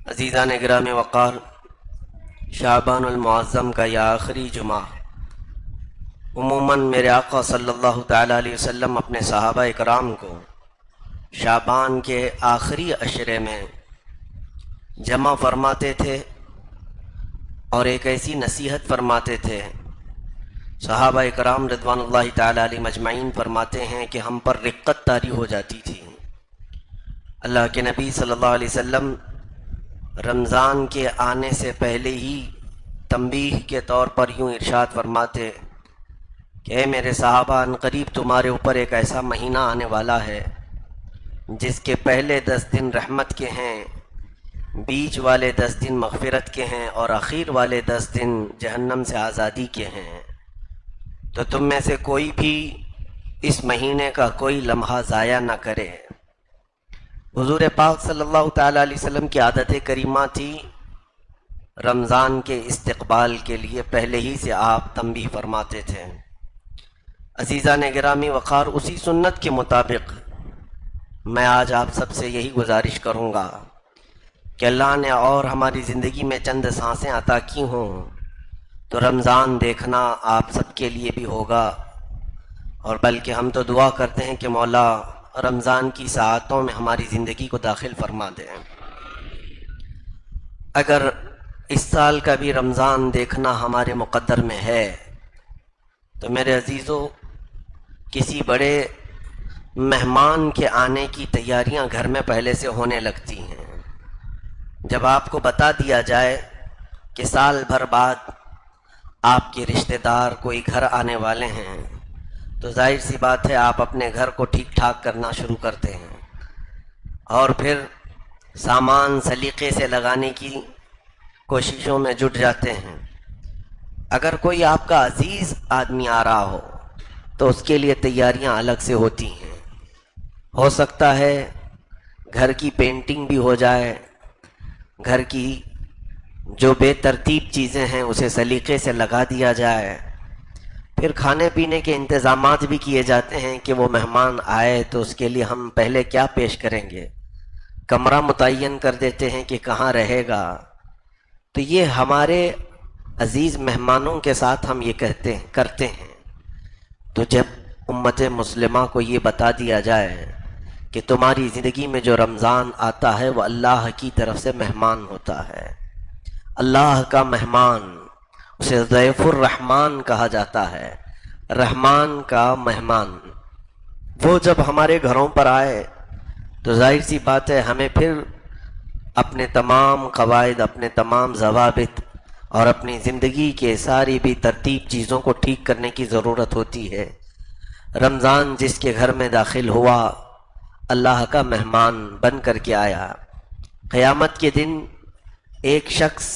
عزیزان گرامی وقار، شعبان المعظم کا یہ آخری جمعہ عموماً میرے آقا صلی اللہ تعالیٰ علیہ وسلم اپنے صحابہ کرام کو شعبان کے آخری عشرے میں جمع فرماتے تھے اور ایک ایسی نصیحت فرماتے تھے۔ صحابہ کرام رضوان اللہ تعالیٰ علیہ مجمعین فرماتے ہیں کہ ہم پر رقت طاری ہو جاتی تھی۔ اللہ کے نبی صلی اللہ علیہ وسلم رمضان کے آنے سے پہلے ہی تنبیہ کے طور پر یوں ارشاد فرماتے کہ اے میرے صحابہ، ان قریب تمہارے اوپر ایک ایسا مہینہ آنے والا ہے جس کے پہلے 10 دن رحمت کے ہیں، بیچ والے 10 دن مغفرت کے ہیں اور اخیر والے 10 دن جہنم سے آزادی کے ہیں۔ تو تم میں سے کوئی بھی اس مہینے کا کوئی لمحہ ضائع نہ کرے۔ حضور پاک صلی اللہ تعالیٰ علیہ وسلم کی عادت کریمہ تھی، رمضان کے استقبال کے لیے پہلے ہی سے آپ تنبیہ فرماتے تھے۔ عزیزان گرامی وقار، اسی سنت کے مطابق میں آج آپ سب سے یہی گزارش کروں گا کہ اللہ نے اور ہماری زندگی میں چند سانسیں عطا کی ہوں تو رمضان دیکھنا آپ سب کے لیے بھی ہوگا، اور بلکہ ہم تو دعا کرتے ہیں کہ مولا رمضان کی ساعتوں میں ہماری زندگی کو داخل فرما دیں۔ اگر اس سال کا بھی رمضان دیکھنا ہمارے مقدر میں ہے تو میرے عزیزو، کسی بڑے مہمان کے آنے کی تیاریاں گھر میں پہلے سے ہونے لگتی ہیں۔ جب آپ کو بتا دیا جائے کہ سال بھر بعد آپ کے رشتہ دار کوئی گھر آنے والے ہیں تو ظاہر سی بات ہے آپ اپنے گھر کو ٹھیک ٹھاک کرنا شروع کرتے ہیں اور پھر سامان سلیقے سے لگانے کی کوششوں میں جٹ جاتے ہیں۔ اگر کوئی آپ کا عزیز آدمی آ رہا ہو تو اس کے لیے تیاریاں الگ سے ہوتی ہیں۔ ہو سکتا ہے گھر کی پینٹنگ بھی ہو جائے، گھر کی جو بے ترتیب چیزیں ہیں اسے سلیقے سے لگا دیا جائے، پھر کھانے پینے کے انتظامات بھی کیے جاتے ہیں کہ وہ مہمان آئے تو اس کے لیے ہم پہلے کیا پیش کریں گے، کمرہ متعین کر دیتے ہیں کہ کہاں رہے گا۔ تو یہ ہمارے عزیز مہمانوں کے ساتھ ہم یہ کرتے ہیں۔ تو جب امت مسلمہ کو یہ بتا دیا جائے کہ تمہاری زندگی میں جو رمضان آتا ہے وہ اللہ کی طرف سے مہمان ہوتا ہے، اللہ کا مہمان، اسے ضیف الرحمن کہا جاتا ہے، رحمان کا مہمان، وہ جب ہمارے گھروں پر آئے تو ظاہر سی بات ہے ہمیں پھر اپنے تمام قواعد، اپنے تمام ضوابط اور اپنی زندگی کے ساری بھی ترتیب چیزوں کو ٹھیک کرنے کی ضرورت ہوتی ہے۔ رمضان جس کے گھر میں داخل ہوا اللہ کا مہمان بن کر کے آیا۔ قیامت کے دن ایک شخص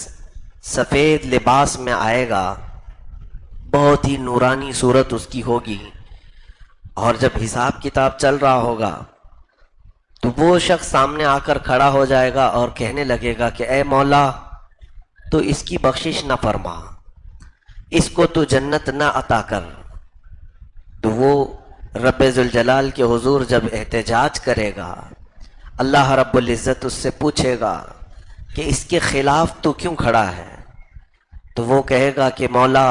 سفید لباس میں آئے گا، بہت ہی نورانی صورت اس کی ہوگی، اور جب حساب کتاب چل رہا ہوگا تو وہ شخص سامنے آ کر کھڑا ہو جائے گا اور کہنے لگے گا کہ اے مولا، تو اس کی بخشش نہ فرما، اس کو تو جنت نہ عطا کر۔ تو وہ رب ذوالجلال کے حضور جب احتجاج کرے گا، اللہ رب العزت اس سے پوچھے گا کہ اس کے خلاف تو کیوں کھڑا ہے؟ تو وہ کہے گا کہ مولا،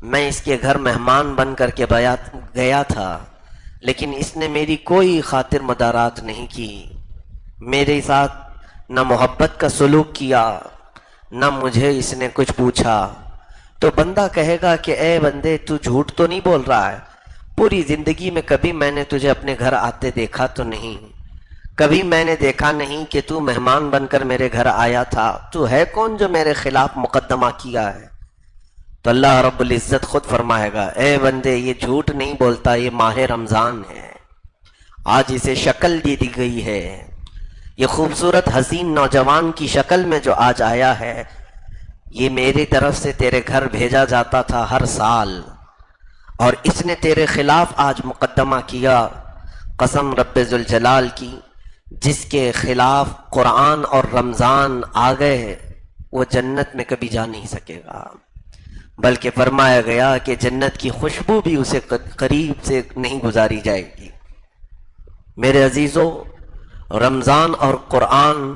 میں اس کے گھر مہمان بن کر کے گیا تھا لیکن اس نے میری کوئی خاطر مدارات نہیں کی، میرے ساتھ نہ محبت کا سلوک کیا، نہ مجھے اس نے کچھ پوچھا۔ تو بندہ کہے گا کہ اے بندے، تو جھوٹ تو نہیں بول رہا ہے، پوری زندگی میں کبھی میں نے تجھے اپنے گھر آتے دیکھا تو نہیں، کبھی میں نے دیکھا نہیں کہ تو مہمان بن کر میرے گھر آیا تھا، تو ہے کون جو میرے خلاف مقدمہ کیا ہے؟ تو اللہ رب العزت خود فرمائے گا اے بندے، یہ جھوٹ نہیں بولتا، یہ ماہ رمضان ہے، آج اسے شکل دی گئی ہے، یہ خوبصورت حسین نوجوان کی شکل میں جو آج آیا ہے، یہ میری طرف سے تیرے گھر بھیجا جاتا تھا ہر سال، اور اس نے تیرے خلاف آج مقدمہ کیا۔ قسم رب ذوالجلال کی، جس کے خلاف قرآن اور رمضان آ گئے وہ جنت میں کبھی جا نہیں سکے گا، بلکہ فرمایا گیا کہ جنت کی خوشبو بھی اسے قریب سے نہیں گزاری جائے گی۔ میرے عزیزو، رمضان اور قرآن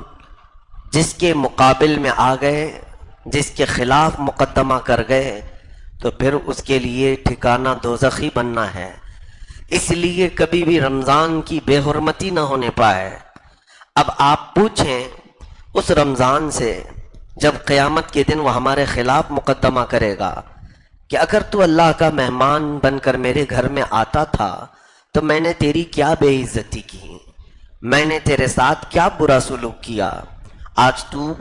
جس کے مقابل میں آ گئے، جس کے خلاف مقدمہ کر گئے تو پھر اس کے لیے ٹھکانہ دوزخی بننا ہے۔ اس لیے کبھی بھی رمضان کی بے حرمتی نہ ہونے پائے۔ اب آپ پوچھیں اس رمضان سے جب قیامت کے دن وہ ہمارے خلاف مقدمہ کرے گا کہ اگر تو اللہ کا مہمان بن کر میرے گھر میں آتا تھا تو میں نے تیری کیا بے عزتی کی، میں نے تیرے ساتھ کیا برا سلوک کیا، آج تو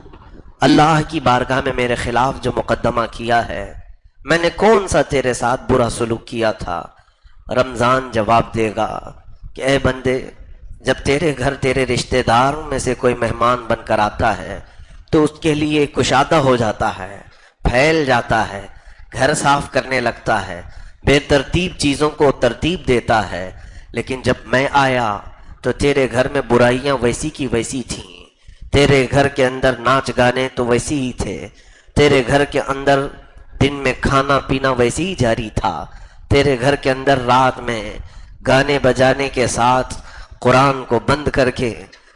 اللہ کی بارگاہ میں میرے خلاف جو مقدمہ کیا ہے میں نے کون سا تیرے ساتھ برا سلوک کیا تھا؟ رمضان جواب دے گا کہ اے بندے، جب تیرے گھر تیرے رشتہ داروں میں سے کوئی مہمان بن کر آتا ہے تو اس کے لیے کشادہ ہو جاتا ہے، پھیل جاتا ہے، گھر صاف کرنے لگتا ہے، بے ترتیب چیزوں کو ترتیب دیتا ہے۔ لیکن جب میں آیا تو تیرے گھر میں برائیاں ویسی کی ویسی تھیں، تیرے گھر کے اندر ناچ گانے تو ویسی ہی تھے، تیرے گھر کے اندر دن میں کھانا پینا ویسے ہی جاری تھا، تیرے گھر کے اندر رات میں گانے بجانے کے ساتھ قرآن کو بند کر کے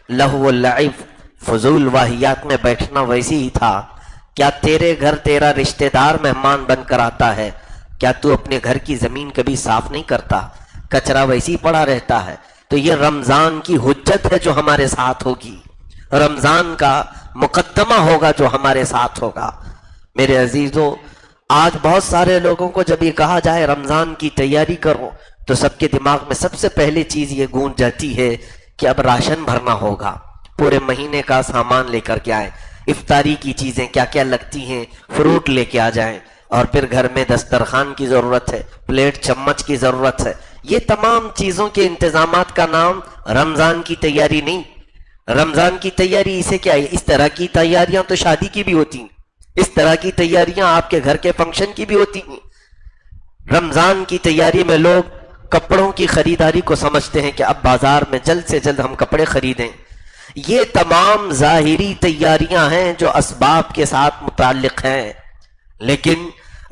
لہو و لعب فضول واہیات میں بیٹھنا ویسے ہی تھا۔ کیا تیرے گھر تیرا رشتہ دار مہمان بن کر آتا ہے، کیا تو اپنے گھر کی زمین کبھی صاف نہیں کرتا، کچرا ویسے ہی پڑا رہتا ہے؟ تو یہ رمضان کی حجت ہے جو ہمارے ساتھ ہوگی، رمضان کا مقدمہ ہوگا جو ہمارے ساتھ ہوگا۔ میرے عزیزو، آج بہت سارے لوگوں کو جب یہ کہا جائے رمضان کی تیاری کرو تو سب کے دماغ میں سب سے پہلی چیز یہ گونج جاتی ہے کہ اب راشن بھرنا ہوگا، پورے مہینے کا سامان لے کر کے آئیں، افطاری کی چیزیں کیا کیا لگتی ہیں فروٹ لے کے آ جائیں، اور پھر گھر میں دسترخوان کی ضرورت ہے، پلیٹ چمچ کی ضرورت ہے۔ یہ تمام چیزوں کے انتظامات کا نام رمضان کی تیاری نہیں۔ رمضان کی تیاری اسے کیا ہے؟ اس طرح کی تیاریاں تو شادی کی بھی ہوتی ہیں، اس طرح کی تیاریاں آپ کے گھر کے فنکشن کی بھی ہوتی ہیں۔ رمضان کی تیاری میں لوگ کپڑوں کی خریداری کو سمجھتے ہیں کہ اب بازار میں جلد سے جلد ہم کپڑے خریدیں۔ یہ تمام ظاہری تیاریاں ہیں جو اسباب کے ساتھ متعلق ہیں، لیکن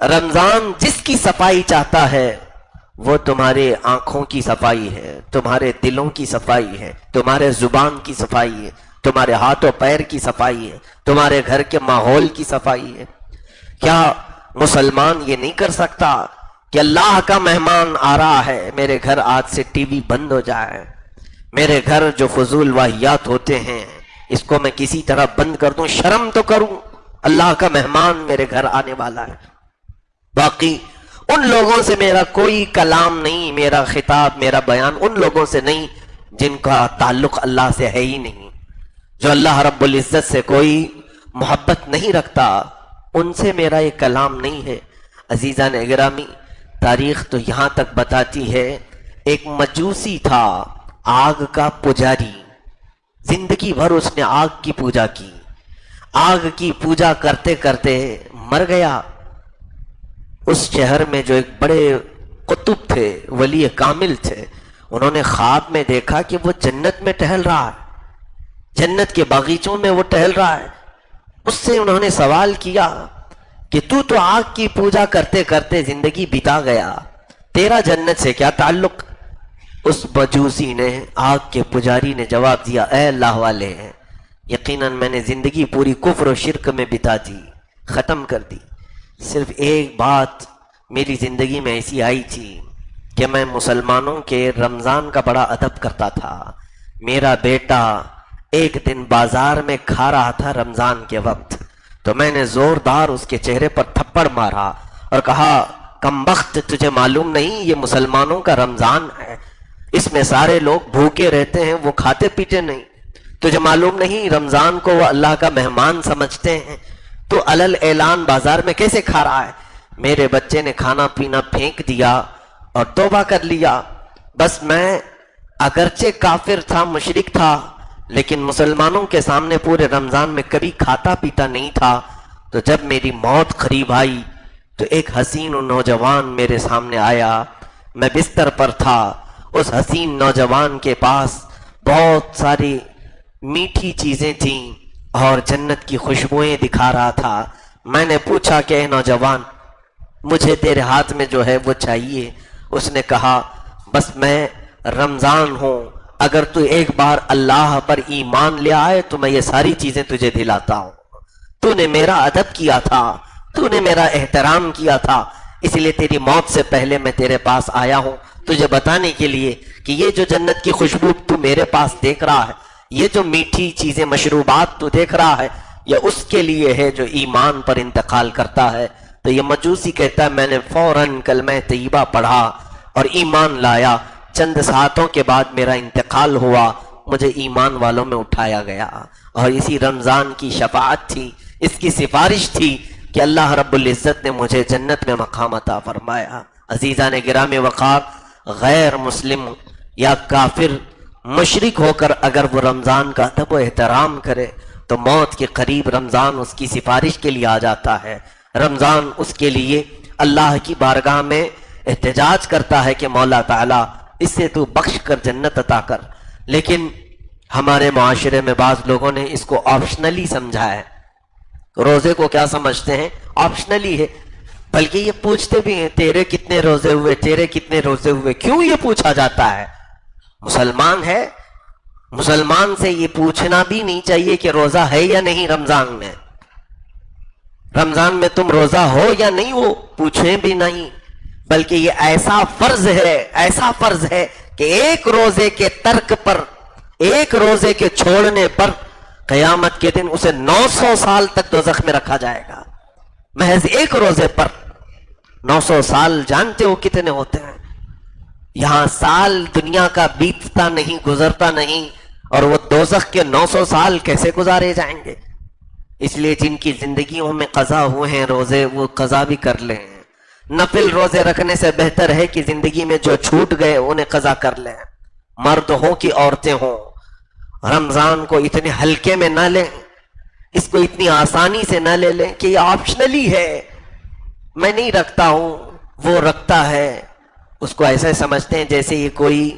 رمضان جس کی صفائی چاہتا ہے وہ تمہارے آنکھوں کی صفائی ہے، تمہارے دلوں کی صفائی ہے، تمہارے زبان کی صفائی ہے، تمہارے ہاتھ و پیر کی صفائی ہے، تمہارے گھر کے ماحول کی صفائی ہے۔ کیا مسلمان یہ نہیں کر سکتا کہ اللہ کا مہمان آ رہا ہے، میرے گھر آج سے ٹی وی بند ہو جائے، میرے گھر جو فضول واہیات ہوتے ہیں اس کو میں کسی طرح بند کر دوں، شرم تو کروں، اللہ کا مہمان میرے گھر آنے والا ہے۔ باقی ان لوگوں سے میرا کوئی کلام نہیں، میرا خطاب، میرا بیان ان لوگوں سے نہیں جن کا تعلق اللہ سے ہے ہی نہیں، جو اللہ رب العزت سے کوئی محبت نہیں رکھتا، ان سے میرا یہ کلام نہیں ہے۔ عزیزان گرامی، تاریخ تو یہاں تک بتاتی ہے ایک مجوسی تھا، آگ کا پجاری، زندگی بھر اس نے آگ کی پوجا کی، آگ کی پوجا کرتے کرتے مر گیا۔ اس شہر میں جو ایک بڑے قطب تھے، ولی کامل تھے، انہوں نے خواب میں دیکھا کہ وہ جنت میں ٹہل رہا ہے، جنت کے باغیچوں میں وہ ٹہل رہا ہے۔ اس سے انہوں نے سوال کیا کہ تو آگ کی پوجا کرتے کرتے زندگی بتا گیا، تیرا جنت سے کیا تعلق؟ اس مجوسی نے، آگ کے پجاری نے جواب دیا، اے اللہ والے، یقیناً میں نے زندگی پوری کفر و شرک میں بتا دی، ختم کر دی، صرف ایک بات میری زندگی میں ایسی آئی تھی کہ میں مسلمانوں کے رمضان کا بڑا ادب کرتا تھا۔ میرا بیٹا ایک دن بازار میں کھا رہا تھا رمضان کے وقت، تو میں نے زوردار اس کے چہرے پر تھپڑ مارا اور کہا، کمبخت، تجھے معلوم نہیں یہ مسلمانوں کا رمضان ہے، اس میں سارے لوگ بھوکے رہتے ہیں، وہ کھاتے پیتے نہیں، تجھے معلوم نہیں رمضان کو وہ اللہ کا مہمان سمجھتے ہیں، تو علل اعلان بازار میں کیسے کھا رہا ہے؟ میرے بچے نے کھانا پینا پھینک دیا اور توبہ کر لیا۔ بس میں اگرچہ کافر تھا، مشرک تھا، لیکن مسلمانوں کے سامنے پورے رمضان میں کبھی کھاتا پیتا نہیں تھا۔ تو جب میری موت قریب آئی تو ایک حسین و نوجوان میرے سامنے آیا، میں بستر پر تھا، اس حسین نوجوان کے پاس بہت ساری میٹھی چیزیں تھیں اور جنت کی خوشبوئیں دکھا رہا تھا۔ میں نے پوچھا کہ اے نوجوان، مجھے تیرے ہاتھ میں جو ہے وہ چاہیے۔ اس نے کہا، بس میں رمضان ہوں اگر تو ایک بار اللہ پر ایمان لے آئے تو میں یہ ساری چیزیں تجھے دلاتا ہوں. تو نے میرا ادب کیا تھا, تو نے میرا احترام کیا تھا, اس لیے تیری موت سے پہلے میں تیرے پاس آیا ہوں تجھے بتانے کے لیے کہ یہ جو جنت کی خوشبو تو میرے پاس دیکھ رہا ہے, یہ جو میٹھی چیزیں مشروبات تو دیکھ رہا ہے, یہ اس کے لیے ہے جو ایمان پر انتقال کرتا ہے. تو یہ مجوسی کہتا ہے میں نے فوراً کلمہ طیبہ پڑھا اور ایمان لایا, چند ساعتوں کے بعد میرا انتقال ہوا, مجھے ایمان والوں میں اٹھایا گیا. اور اسی رمضان کی شفاعت تھی, اس کی سفارش تھی کہ اللہ رب العزت نے مجھے جنت میں مقام عطا فرمایا. عزیزان گرامی وقار, غیر مسلم یا کافر مشرک ہو کر اگر وہ رمضان کا ادب و احترام کرے تو موت کے قریب رمضان اس کی سفارش کے لیے آ جاتا ہے. رمضان اس کے لیے اللہ کی بارگاہ میں احتجاج کرتا ہے کہ مولا تعالیٰ اس سے تو بخش کر جنت عطا کر. لیکن ہمارے معاشرے میں بعض لوگوں نے اس کو آپشنلی سمجھا ہے. روزے کو کیا سمجھتے ہیں؟ آپشنلی ہے. بلکہ یہ پوچھتے بھی ہیں تیرے کتنے روزے ہوئے, تیرے کتنے روزے ہوئے. کیوں یہ پوچھا جاتا ہے؟ مسلمان ہے, مسلمان سے یہ پوچھنا بھی نہیں چاہیے کہ روزہ ہے یا نہیں رمضان میں. رمضان میں تم روزہ ہو یا نہیں ہو پوچھیں بھی نہیں, بلکہ یہ ایسا فرض ہے, ایسا فرض ہے کہ ایک روزے کے ترک پر, ایک روزے کے چھوڑنے پر قیامت کے دن اسے 900 سال تک دوزخ میں رکھا جائے گا. محض ایک روزے پر 900 سال جانتے ہو کتنے ہوتے ہیں؟ یہاں سال دنیا کا بیتتا نہیں, گزرتا نہیں, اور وہ دوزخ کے 900 سال کیسے گزارے جائیں گے؟ اس لیے جن کی زندگیوں میں قضا ہوئے ہیں روزے, وہ قضا بھی کر لیں. نفل روزے رکھنے سے بہتر ہے کہ زندگی میں جو چھوٹ گئے انہیں قضا کر لیں. مرد ہوں کہ عورتیں ہوں, رمضان کو اتنے ہلکے میں نہ لیں, اس کو اتنی آسانی سے نہ لے لیں کہ یہ آپشنلی ہے, میں نہیں رکھتا ہوں وہ رکھتا ہے. اس کو ایسا سمجھتے ہیں جیسے یہ کوئی,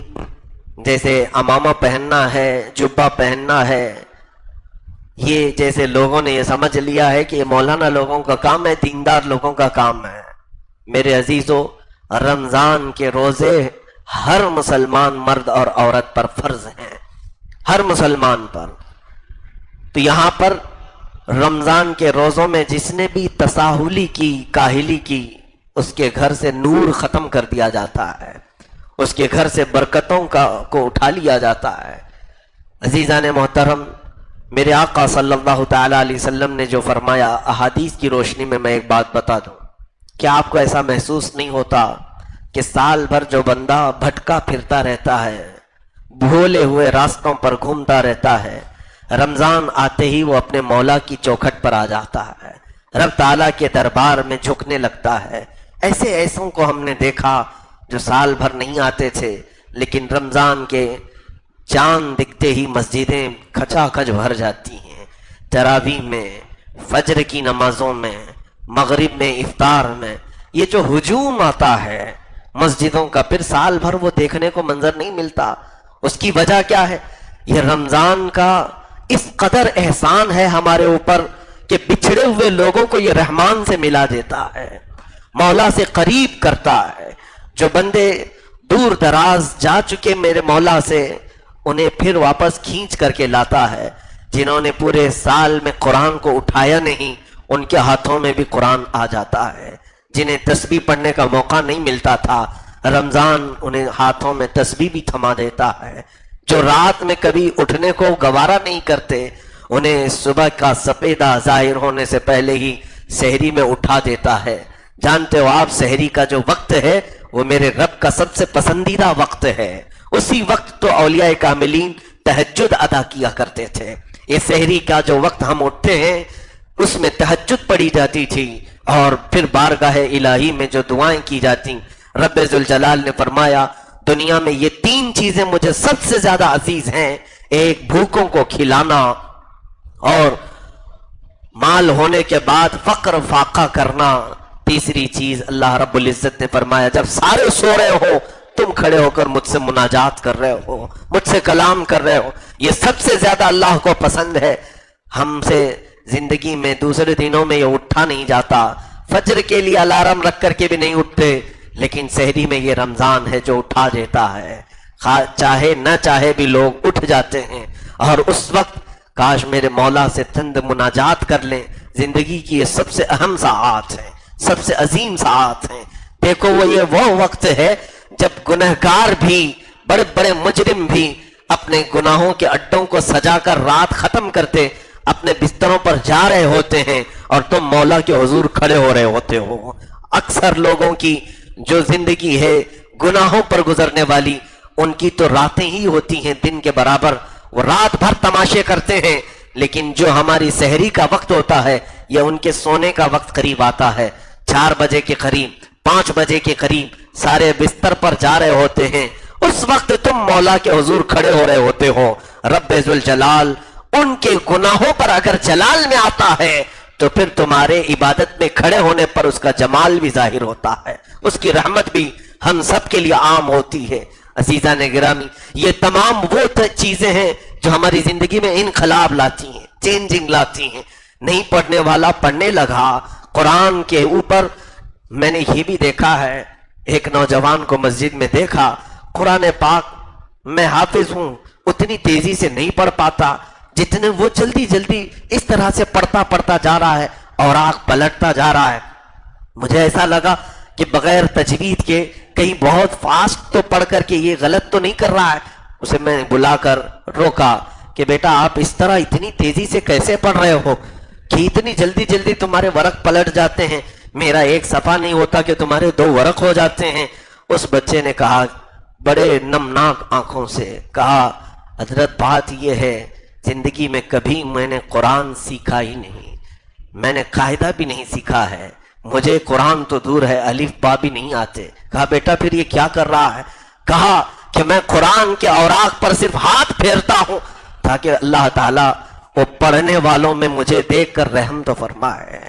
جیسے امامہ پہننا ہے, جبہ پہننا ہے, یہ جیسے لوگوں نے یہ سمجھ لیا ہے کہ یہ مولانا لوگوں کا کام ہے, دیندار لوگوں کا کام ہے. میرے عزیزو, رمضان کے روزے ہر مسلمان مرد اور عورت پر فرض ہیں, ہر مسلمان پر. تو یہاں پر رمضان کے روزوں میں جس نے بھی تساہلی کی, کاہلی کی, اس کے گھر سے نور ختم کر دیا جاتا ہے, اس کے گھر سے برکتوں کو اٹھا لیا جاتا ہے. عزیزان محترم, میرے آقا صلی اللہ تعالی علیہ وسلم نے جو فرمایا, احادیث کی روشنی میں میں ایک بات بتا دوں. کیا آپ کو ایسا محسوس نہیں ہوتا کہ سال بھر جو بندہ بھٹکا پھرتا رہتا ہے, بھولے ہوئے راستوں پر گھومتا رہتا ہے, رمضان آتے ہی وہ اپنے مولا کی چوکھٹ پر آ جاتا ہے, رب تعالیٰ کے دربار میں جھکنے لگتا ہے. ایسے ایسوں کو ہم نے دیکھا جو سال بھر نہیں آتے تھے, لیکن رمضان کے چاند دکھتے ہی مسجدیں کھچا کھچ بھر جاتی ہیں. تراویح میں, فجر کی نمازوں میں, مغرب میں, افطار میں, یہ جو ہجوم آتا ہے مسجدوں کا, پھر سال بھر وہ دیکھنے کو منظر نہیں ملتا. اس کی وجہ کیا ہے؟ یہ رمضان کا اس قدر احسان ہے ہمارے اوپر کہ بچھڑے ہوئے لوگوں کو یہ رحمان سے ملا دیتا ہے, مولا سے قریب کرتا ہے. جو بندے دور دراز جا چکے میرے مولا سے, انہیں پھر واپس کھینچ کر کے لاتا ہے. جنہوں نے پورے سال میں قرآن کو اٹھایا نہیں, ان کے ہاتھوں میں بھی قرآن آ جاتا ہے. جنہیں تسبیح پڑھنے کا موقع نہیں ملتا تھا, رمضان انہیں ہاتھوں میں تسبیح بھی تھما دیتا ہے. جو رات میں کبھی اٹھنے کو گوارا نہیں کرتے, انہیں صبح کا سپیدہ ظاہر ہونے سے پہلے ہی سحری میں اٹھا دیتا ہے. جانتے ہو آپ سحری کا جو وقت ہے وہ میرے رب کا سب سے پسندیدہ وقت ہے. اسی وقت تو اولیاء کاملین تہجد ادا کیا کرتے تھے. یہ سحری کا جو وقت ہم اٹھتے ہیں اس میں تہجد پڑھی جاتی تھی, اور پھر بارگاہ الہی میں جو دعائیں کی جاتی. رب ذوالجلال نے فرمایا دنیا میں یہ 3 چیزیں مجھے سب سے زیادہ عزیز ہیں, ایک بھوکوں کو کھلانا, اور مال ہونے کے بعد فقر فاقہ کرنا, تیسری چیز اللہ رب العزت نے فرمایا جب سارے سو رہے ہو تم کھڑے ہو کر مجھ سے مناجات کر رہے ہو, مجھ سے کلام کر رہے ہو. یہ سب سے زیادہ اللہ کو پسند ہے. ہم سے زندگی میں دوسرے دنوں میں یہ اٹھا نہیں جاتا, فجر کے لیے الارم رکھ کر کے بھی نہیں اٹھتے, لیکن سحری میں یہ رمضان ہے جو اٹھا دیتا ہے. چاہے نہ چاہے بھی لوگ اٹھ جاتے ہیں، اور اس وقت کاش میرے مولا سے چند مناجات کر لیں۔ زندگی کی یہ سب سے اہم ساعات ہیں، سب سے عظیم ساعات ہیں۔ دیکھو وہ وقت ہے جب گنہگار بھی، بڑے بڑے مجرم بھی اپنے گناہوں کے اڈوں کو سجا کر رات ختم کرتے اپنے بستروں پر جا رہے ہوتے ہیں، اور تم مولا کے حضور کھڑے ہو رہے ہوتے ہو۔ اکثر لوگوں کی جو زندگی ہے گناہوں پر گزرنے والی، ان کی تو راتیں ہی ہوتی ہیں دن کے برابر، وہ رات بھر تماشے کرتے ہیں، لیکن جو ہماری سحری کا وقت ہوتا ہے یا ان کے سونے کا وقت قریب آتا ہے، 4 بجے کے قریب، 5 بجے کے قریب سارے بستر پر جا رہے ہوتے ہیں، اس وقت تم مولا کے حضور کھڑے ہو رہے ہوتے ہو۔ رب ذوالجلال ان کے گناہوں پر اگر جلال میں آتا ہے تو پھر تمہارے عبادت میں کھڑے ہونے پر اس کا جمال بھی ظاہر ہوتا ہے، اس کی رحمت بھی ہم سب کے لیے عام ہوتی ہے۔ عزیزان گرامی، یہ تمام وہ چیزیں ہیں جو ہماری زندگی میں انقلاب لاتی ہیں، چینجنگ لاتی ہیں۔ نہیں پڑھنے والا پڑھنے لگا قرآن کے اوپر۔ میں نے یہ بھی دیکھا ہے، ایک نوجوان کو مسجد میں دیکھا، قرآن پاک میں حافظ ہوں، اتنی تیزی سے نہیں پڑھ پاتا جتنے وہ جلدی جلدی اس طرح سے پڑھتا جا رہا ہے اور آنکھ پلٹتا جا رہا ہے۔ مجھے ایسا لگا کہ بغیر تجوید کے کہیں بہت فاسٹ تو پڑھ کر کے یہ غلط تو نہیں کر رہا ہے۔ اسے میں بلا کر روکا کہ بیٹا آپ اس طرح اتنی تیزی سے کیسے پڑھ رہے ہو کہ اتنی جلدی جلدی تمہارے ورق پلٹ جاتے ہیں، میرا ایک صفحہ نہیں ہوتا کہ تمہارے 2 ورق ہو جاتے ہیں۔ اس بچے نے کہا بڑے نمناک آنکھوں سے کہا، حضرت بات یہ ہے زندگی میں کبھی میں نے قرآن سیکھا ہی نہیں، میں نے قاعدہ بھی نہیں سیکھا ہے، مجھے قرآن تو دور ہے، الف با بھی نہیں آتے۔ کہا بیٹا پھر یہ کیا کر رہا ہے؟ کہا کہ میں قرآن کے اوراق پر صرف ہاتھ پھیرتا ہوں تاکہ اللہ تعالیٰ وہ پڑھنے والوں میں مجھے دیکھ کر رحم تو فرمائے،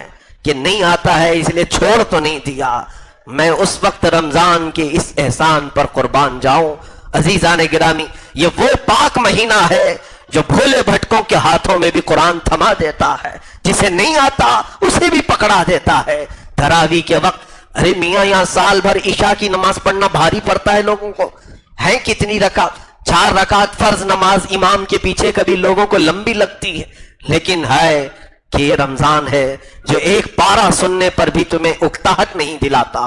کہ نہیں آتا ہے اس لیے چھوڑ تو نہیں دیا۔ میں اس وقت رمضان کے اس احسان پر قربان جاؤں۔ عزیزان گرامی، یہ وہ پاک مہینہ ہے جو بھولے بھٹکوں کے ہاتھوں میں بھی قرآن تھما دیتا ہے، جسے نہیں آتا اسے بھی پکڑا دیتا ہے۔ تراویح کے وقت ارے میاں یہاں سال بھر عشاء کی نماز پڑھنا بھاری پڑتا ہے لوگوں کو، ہیں کتنی رکعت؟ 4 رکعت فرض نماز امام کے پیچھے کبھی لوگوں کو لمبی لگتی ہے، لیکن ہے کہ یہ رمضان ہے جو ایک پارہ سننے پر بھی تمہیں اکتاہٹ نہیں دلاتا۔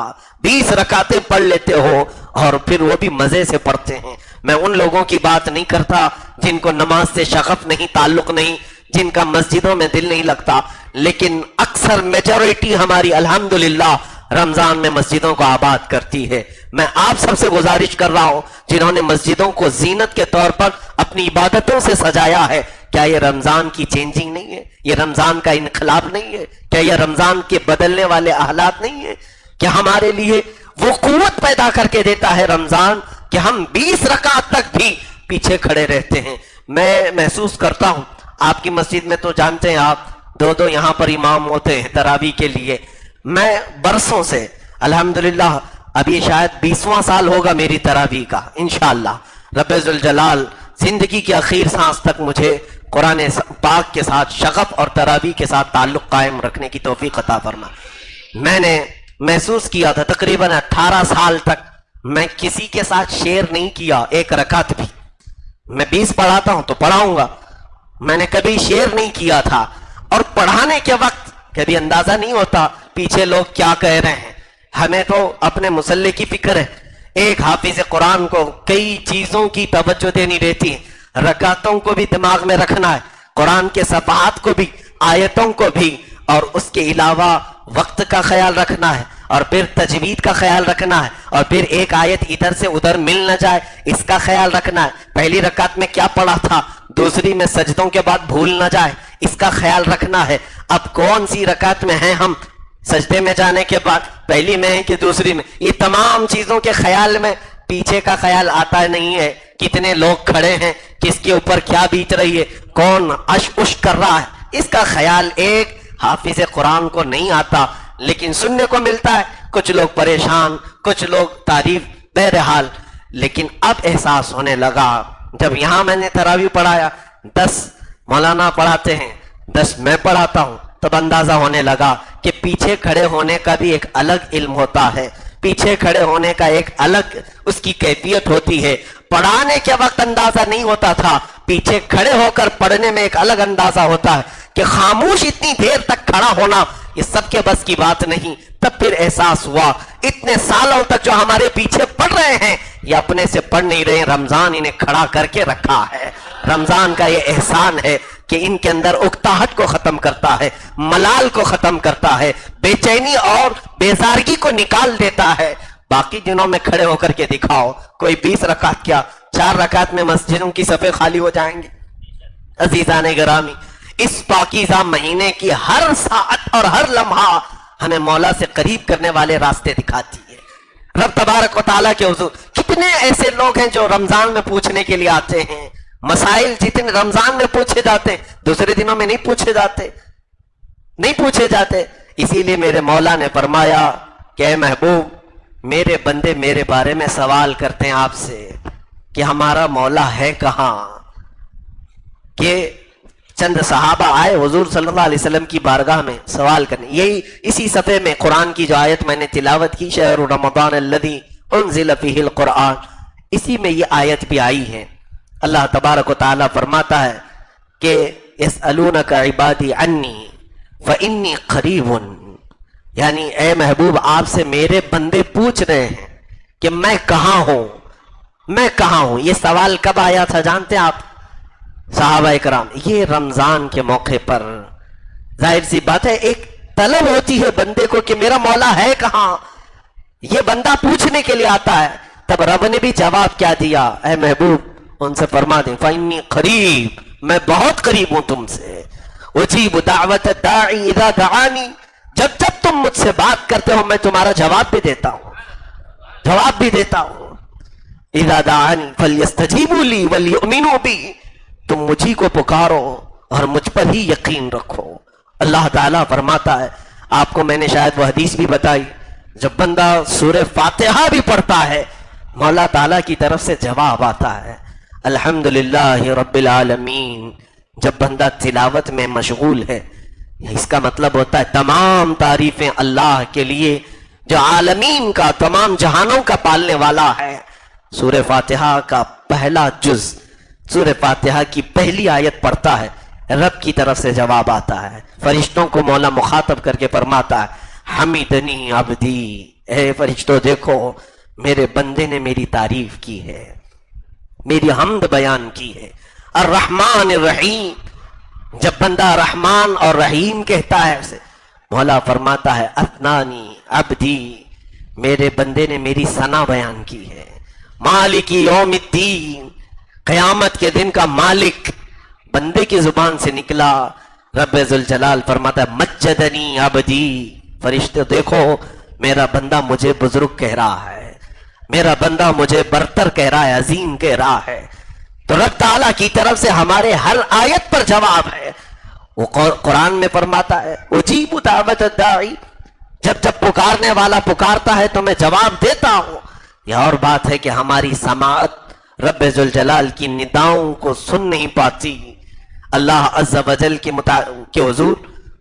20 رکعتیں پڑھ لیتے ہو اور پھر وہ بھی مزے سے پڑھتے ہیں۔ میں ان لوگوں کی بات نہیں کرتا جن کو نماز سے شغف نہیں، تعلق نہیں، جن کا مسجدوں میں دل نہیں لگتا، لیکن اکثر میجورٹی ہماری الحمدللہ رمضان میں مسجدوں کو آباد کرتی ہے۔ میں آپ سب سے گزارش کر رہا ہوں جنہوں نے مسجدوں کو زینت کے طور پر اپنی عبادتوں سے سجایا ہے، کیا یہ رمضان کی چینجنگ نہیں ہے؟ یہ رمضان کا انقلاب نہیں ہے؟ کیا یہ رمضان کے بدلنے والے حالات نہیں ہیں؟ کیا ہمارے لیے وہ قوت پیدا کر کے دیتا ہے رمضان کہ ہم 20 رکعت تک بھی پیچھے کھڑے رہتے ہیں؟ میں محسوس کرتا ہوں، آپ کی مسجد میں تو جانتے ہیں آپ 2 یہاں پر امام ہوتے ہیں تراویح کے لیے۔ میں برسوں سے الحمدللہ اب یہ شاید 20واں سال ہوگا میری تراویح کا، انشاءاللہ رب ذوالجلال زندگی کی آخر سانس تک مجھے قرآن پاک کے ساتھ شغف اور تراویح کے ساتھ تعلق قائم رکھنے کی توفیق عطا فرما۔ میں نے محسوس کیا تھا تقریباً 18 سال تک میں کسی کے ساتھ شیئر نہیں کیا ایک رکعت بھی۔ میں 20 پڑھاتا ہوں تو پڑھاؤں گا، میں نے کبھی شیئر نہیں کیا تھا، اور پڑھانے کے وقت کبھی اندازہ نہیں ہوتا پیچھے لوگ کیا کہہ رہے ہیں۔ ہمیں تو اپنے مسلح کی فکر ہے، ایک حافظ قرآن کو کئی چیزوں کی توجہ دینی رہتی ہے، رکعتوں کو بھی دماغ میں رکھنا ہے، قرآن کے صفحات کو بھی، آیتوں کو بھی، اور اس کے علاوہ وقت کا خیال رکھنا ہے، اور پھر تجوید کا خیال رکھنا ہے، اور پھر ایک آیت ادھر سے ادھر مل نہ جائے اس کا خیال رکھنا ہے، پہلی رکعت میں کیا پڑھا تھا دوسری میں سجدوں کے بعد بھول نہ جائے اس کا خیال رکھنا ہے۔ اب کون سی رکعت میں ہیں ہم، سجدے میں جانے کے بعد پہلی میں ہے کہ دوسری میں، یہ تمام چیزوں کے خیال میں پیچھے کا خیال آتا نہیں ہے، کتنے لوگ کھڑے ہیں، کس کے اوپر کیا بیت رہی ہے، کون عش عش کر رہا ہے، اس کا خیال ایک حافظ قرآن کو نہیں آتا، لیکن سننے کو ملتا ہے، کچھ لوگ پریشان، کچھ لوگ تعریف، بہرحال۔ لیکن اب احساس ہونے لگا جب یہاں میں نے تراویح پڑھایا، 10 مولانا پڑھاتے ہیں، 10 میں پڑھاتا ہوں، تب اندازہ ہونے لگا کہ پیچھے کھڑے ہونے کا بھی ایک الگ علم ہوتا ہے، پیچھے کھڑے ہونے کا ایک الگ اس کی کیفیت ہوتی ہے، پڑھانے کے وقت اندازہ نہیں ہوتا تھا، پیچھے کھڑے ہو کر پڑھنے میں ایک الگ اندازہ ہوتا ہے کہ خاموش اتنی دیر تک کھڑا ہونا یہ سب کے بس کی بات نہیں۔ تب پھر احساس ہوا اتنے سالوں تک جو ہمارے پیچھے پڑھ رہے ہیں یہ اپنے سے پڑھ نہیں رہے، رمضان انہیں کھڑا کر کے رکھا ہے۔ رمضان کا یہ احسان ہے کہ ان کے اندر اکتاہٹ کو ختم کرتا ہے، ملال کو ختم کرتا ہے، بے چینی اور بیزارگی کو نکال دیتا ہے۔ باقی دنوں میں کھڑے ہو کر کے دکھاؤ، کوئی 20 رکعت کیا 4 رکعت میں مسجدوں کی صفیں خالی ہو جائیں گے۔ عزیزان گرامی، اس پاکیزہ مہینے کی ہر ساعت اور ہر لمحہ ہمیں مولا سے قریب کرنے والے راستے دکھاتی ہے۔ رب تبارک و تعالیٰ کے حضور کتنے ایسے لوگ ہیں جو رمضان میں پوچھنے کے لیے آتے ہیں، مسائل جتنے رمضان میں پوچھے جاتے ہیں دوسرے دنوں میں نہیں پوچھے جاتے۔ اسی لیے میرے مولا نے فرمایا کہ اے محبوب، میرے بندے میرے بارے میں سوال کرتے ہیں آپ سے کہ ہمارا مولا ہے کہاں؟ کہ چند صحابہ آئے حضور صلی اللہ علیہ وسلم کی بارگاہ میں سوال کرنے، یہی اسی صفحے میں قرآن کی جو آیت میں نے تلاوت کی، شہر رمضان الذی انزل فیہ القرآن، اسی میں یہ آیت بھی آئی ہے۔ اللہ تبارک و تعالیٰ فرماتا ہے کہ یسألونک عبادی عنی فإنی قریب، یعنی اے محبوب آپ سے میرے بندے پوچھ رہے ہیں کہ میں کہاں ہوں۔ یہ سوال کب آیا تھا جانتے ہیں آپ صحابہ اکرام؟ یہ رمضان کے موقع پر۔ ظاہر سی بات ہے ایک طلب ہوتی ہے بندے کو کہ میرا مولا ہے کہاں، یہ بندہ پوچھنے کے لیے آتا ہے۔ تب رب نے بھی جواب کیا دیا، اے محبوب ان سے فرما دیں فإنی قریب، میں بہت قریب ہوں تم سے۔ اجیب دعوت الداعی اذا دعانی، جب تم مجھ سے بات کرتے ہو میں تمہارا جواب بھی دیتا ہوں۔ اذا دعانی فلیستجیبوا لی ولیؤمنوا بی، تم مجھی کو پکارو اور مجھ پر ہی یقین رکھو۔ اللہ تعالیٰ فرماتا ہے، آپ کو میں نے شاید وہ حدیث بھی بتائی، جب بندہ سورہ فاتحہ بھی پڑھتا ہے مولا تعالیٰ کی طرف سے جواب آتا ہے، الحمدللہ رب العالمین۔ جب بندہ تلاوت میں مشغول ہے اس کا مطلب ہوتا ہے تمام تعریفیں اللہ کے لیے جو عالمین کا، تمام جہانوں کا پالنے والا ہے۔ سورہ فاتحہ کا پہلا جز، سورہ فاتحہ کی پہلی آیت پڑھتا ہے، رب کی طرف سے جواب آتا ہے۔ فرشتوں کو مولا مخاطب کر کے فرماتا ہے حمیدنی عبدی، اے فرشتوں دیکھو میرے بندے نے میری تعریف کی ہے، میری حمد بیان کی ہے۔ الرحمن الرحیم، جب بندہ رحمان اور رحیم کہتا ہے اسے مولا فرماتا ہے اثنانی عبدی، میرے بندے نے میری ثنا بیان کی ہے۔ مالک یوم الدین، قیامت کے دن کا مالک بندے کی زبان سے نکلا۔ رب ذوالجلال فرماتا ہے مجدنی عبدی، فرشتے دیکھو میرا بندہ مجھے بزرگ کہہ رہا ہے، میرا بندہ مجھے برتر کہہ رہا ہے، عظیم کہہ رہا ہے۔ تو رب تعالیٰ کی طرف سے ہمارے ہر آیت پر جواب ہے۔ وہ قرآن میں فرماتا ہے اجیب دعوت الداعی، جب پکارنے والا پکارتا ہے تو میں جواب دیتا ہوں۔ یہ اور بات ہے کہ ہماری سماعت رب ذوالجلال کی نداؤں کو سن نہیں پاتی۔ اللہ عز و جل کے حضور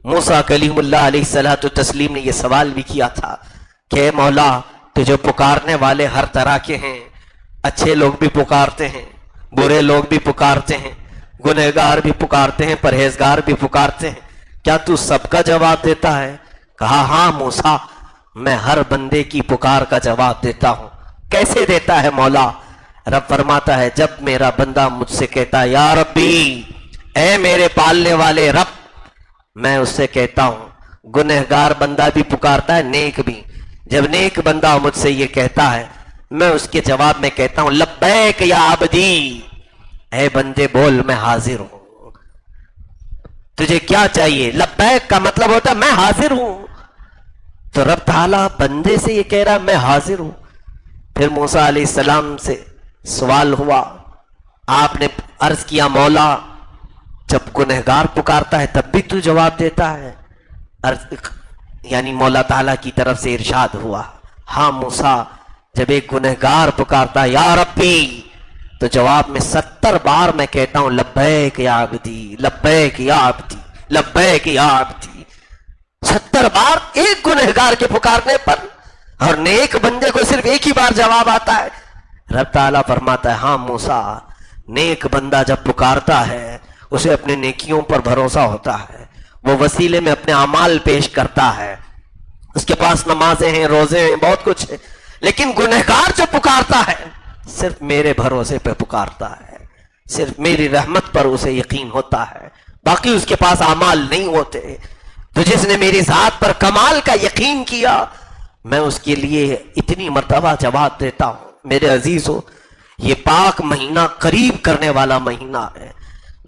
موسیٰ کلیم اللہ علیہ الصلوۃ والتسلیم نے یہ سوال بھی کیا تھا کہ اے مولا تجھے پکارنے والے ہر طرح کے ہیں، اچھے لوگ بھی پکارتے ہیں، برے لوگ بھی پکارتے ہیں، گنہگار بھی پکارتے ہیں، پرہیزگار بھی پکارتے ہیں، کیا تو سب کا جواب دیتا ہے؟ کہا ہاں موسیٰ، میں ہر بندے کی پکار کا جواب دیتا ہوں۔ کیسے دیتا ہے مولا؟ رب فرماتا ہے جب میرا بندہ مجھ سے کہتا ہے یا ربی، اے میرے پالنے والے رب، میں اس سے کہتا ہوں۔ گنہگار بندہ بھی پکارتا ہے، نیک بھی۔ جب نیک بندہ مجھ سے یہ کہتا ہے میں اس کے جواب میں کہتا ہوں لبیک یا عبدی، اے بندے بول میں حاضر ہوں، تجھے کیا چاہیے؟ لبیک کا مطلب ہوتا ہے میں حاضر ہوں۔ تو رب تعالیٰ بندے سے یہ کہہ رہا میں حاضر ہوں۔ پھر موسیٰ علیہ السلام سے سوال ہوا، آپ نے عرض کیا مولا جب گنہگار پکارتا ہے تب بھی تو جواب دیتا ہے؟ یعنی مولا تعالیٰ کی طرف سے ارشاد ہوا ہاں موسیٰ، جب ایک گنہگار پکارتا ہے یا ربی تو جواب میں 70 بار میں کہتا ہوں لبیک یا عبدی، لبیک یا عبدی، لبیک یا عبدی۔ 70 بار ایک گنہگار کے پکارنے پر، اور نیک بندے کو صرف ایک ہی بار جواب آتا ہے۔ رب تعالیٰ فرماتا ہے ہاں موسیٰ، نیک بندہ جب پکارتا ہے اسے اپنے نیکیوں پر بھروسہ ہوتا ہے، وہ وسیلے میں اپنے اعمال پیش کرتا ہے، اس کے پاس نمازیں ہیں، روزے ہیں، بہت کچھ ہے، لیکن گنہگار جو پکارتا ہے صرف میرے بھروسے پہ پکارتا ہے، صرف میری رحمت پر اسے یقین ہوتا ہے، باقی اس کے پاس اعمال نہیں ہوتے۔ تو جس نے میری ذات پر کمال کا یقین کیا میں اس کے لیے اتنی مرتبہ جواب دیتا ہوں۔ میرے عزیزو، یہ پاک مہینہ قریب کرنے والا مہینہ ہے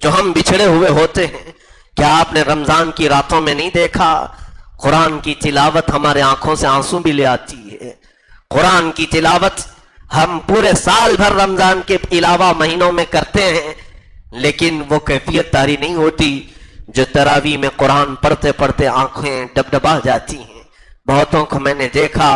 جو ہم بچھڑے ہوئے ہوتے ہیں۔ کیا آپ نے رمضان کی راتوں میں نہیں دیکھا قرآن کی تلاوت ہمارے آنکھوں سے آنسو بھی لے آتی ہے؟ قرآن کی تلاوت ہم پورے سال بھر رمضان کے علاوہ مہینوں میں کرتے ہیں، لیکن وہ کیفیت داری نہیں ہوتی جو تراویح میں قرآن پڑھتے پڑھتے آنکھیں ڈبڈبا جاتی ہیں۔ بہتوں کو میں نے دیکھا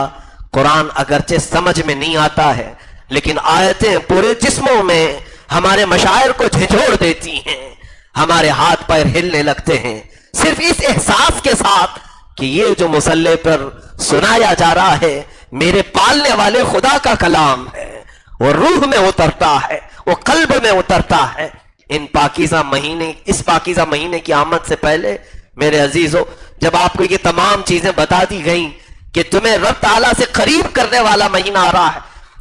قرآن اگرچہ سمجھ میں نہیں آتا ہے لیکن آیتیں پورے جسموں میں ہمارے مشاعر کو جھنجھوڑ دیتی ہیں، ہمارے ہاتھ پیر ہلنے لگتے ہیں صرف اس احساس کے ساتھ کہ یہ جو مصلی پر سنایا جا رہا ہے میرے پالنے والے خدا کا کلام ہے، وہ روح میں اترتا ہے، وہ قلب میں اترتا ہے۔ اس پاکیزہ مہینے کی آمد سے پہلے میرے عزیزو، جب آپ کو یہ تمام چیزیں بتا دی گئیں کہ تمہیں رب تعالیٰ سے قریب کرنے والا مہینہ آ رہا ہے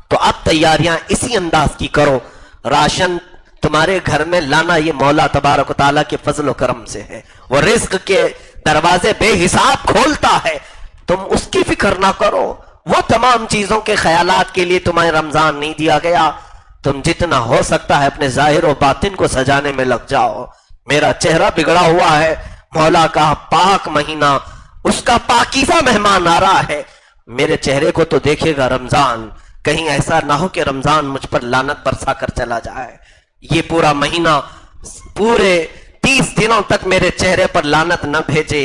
تو اب تیاریاں اسی انداز کی کرو۔ راشن تمہارے گھر میں لانا یہ مولا تبارک و تعالیٰ کے فضل و کرم سے ہے، وہ رزق کے دروازے بے حساب کھولتا ہے، تم اس کی فکر نہ کرو۔ وہ تمام چیزوں کے خیالات کے لیے تمہیں رمضان نہیں دیا گیا، تم جتنا ہو سکتا ہے اپنے ظاہر و باطن کو سجانے میں لگ جاؤ۔ میرا چہرہ بگڑا ہوا ہے، مولا کا پاک مہینہ، اس کا پاکیزہ مہمان آ رہا ہے، میرے چہرے کو تو دیکھے گا رمضان، کہیں ایسا نہ ہو کہ رمضان مجھ پر لعنت برسا کر چلا جائے۔ یہ پورا مہینہ پورے 30 دنوں تک میرے چہرے پر لعنت نہ بھیجے،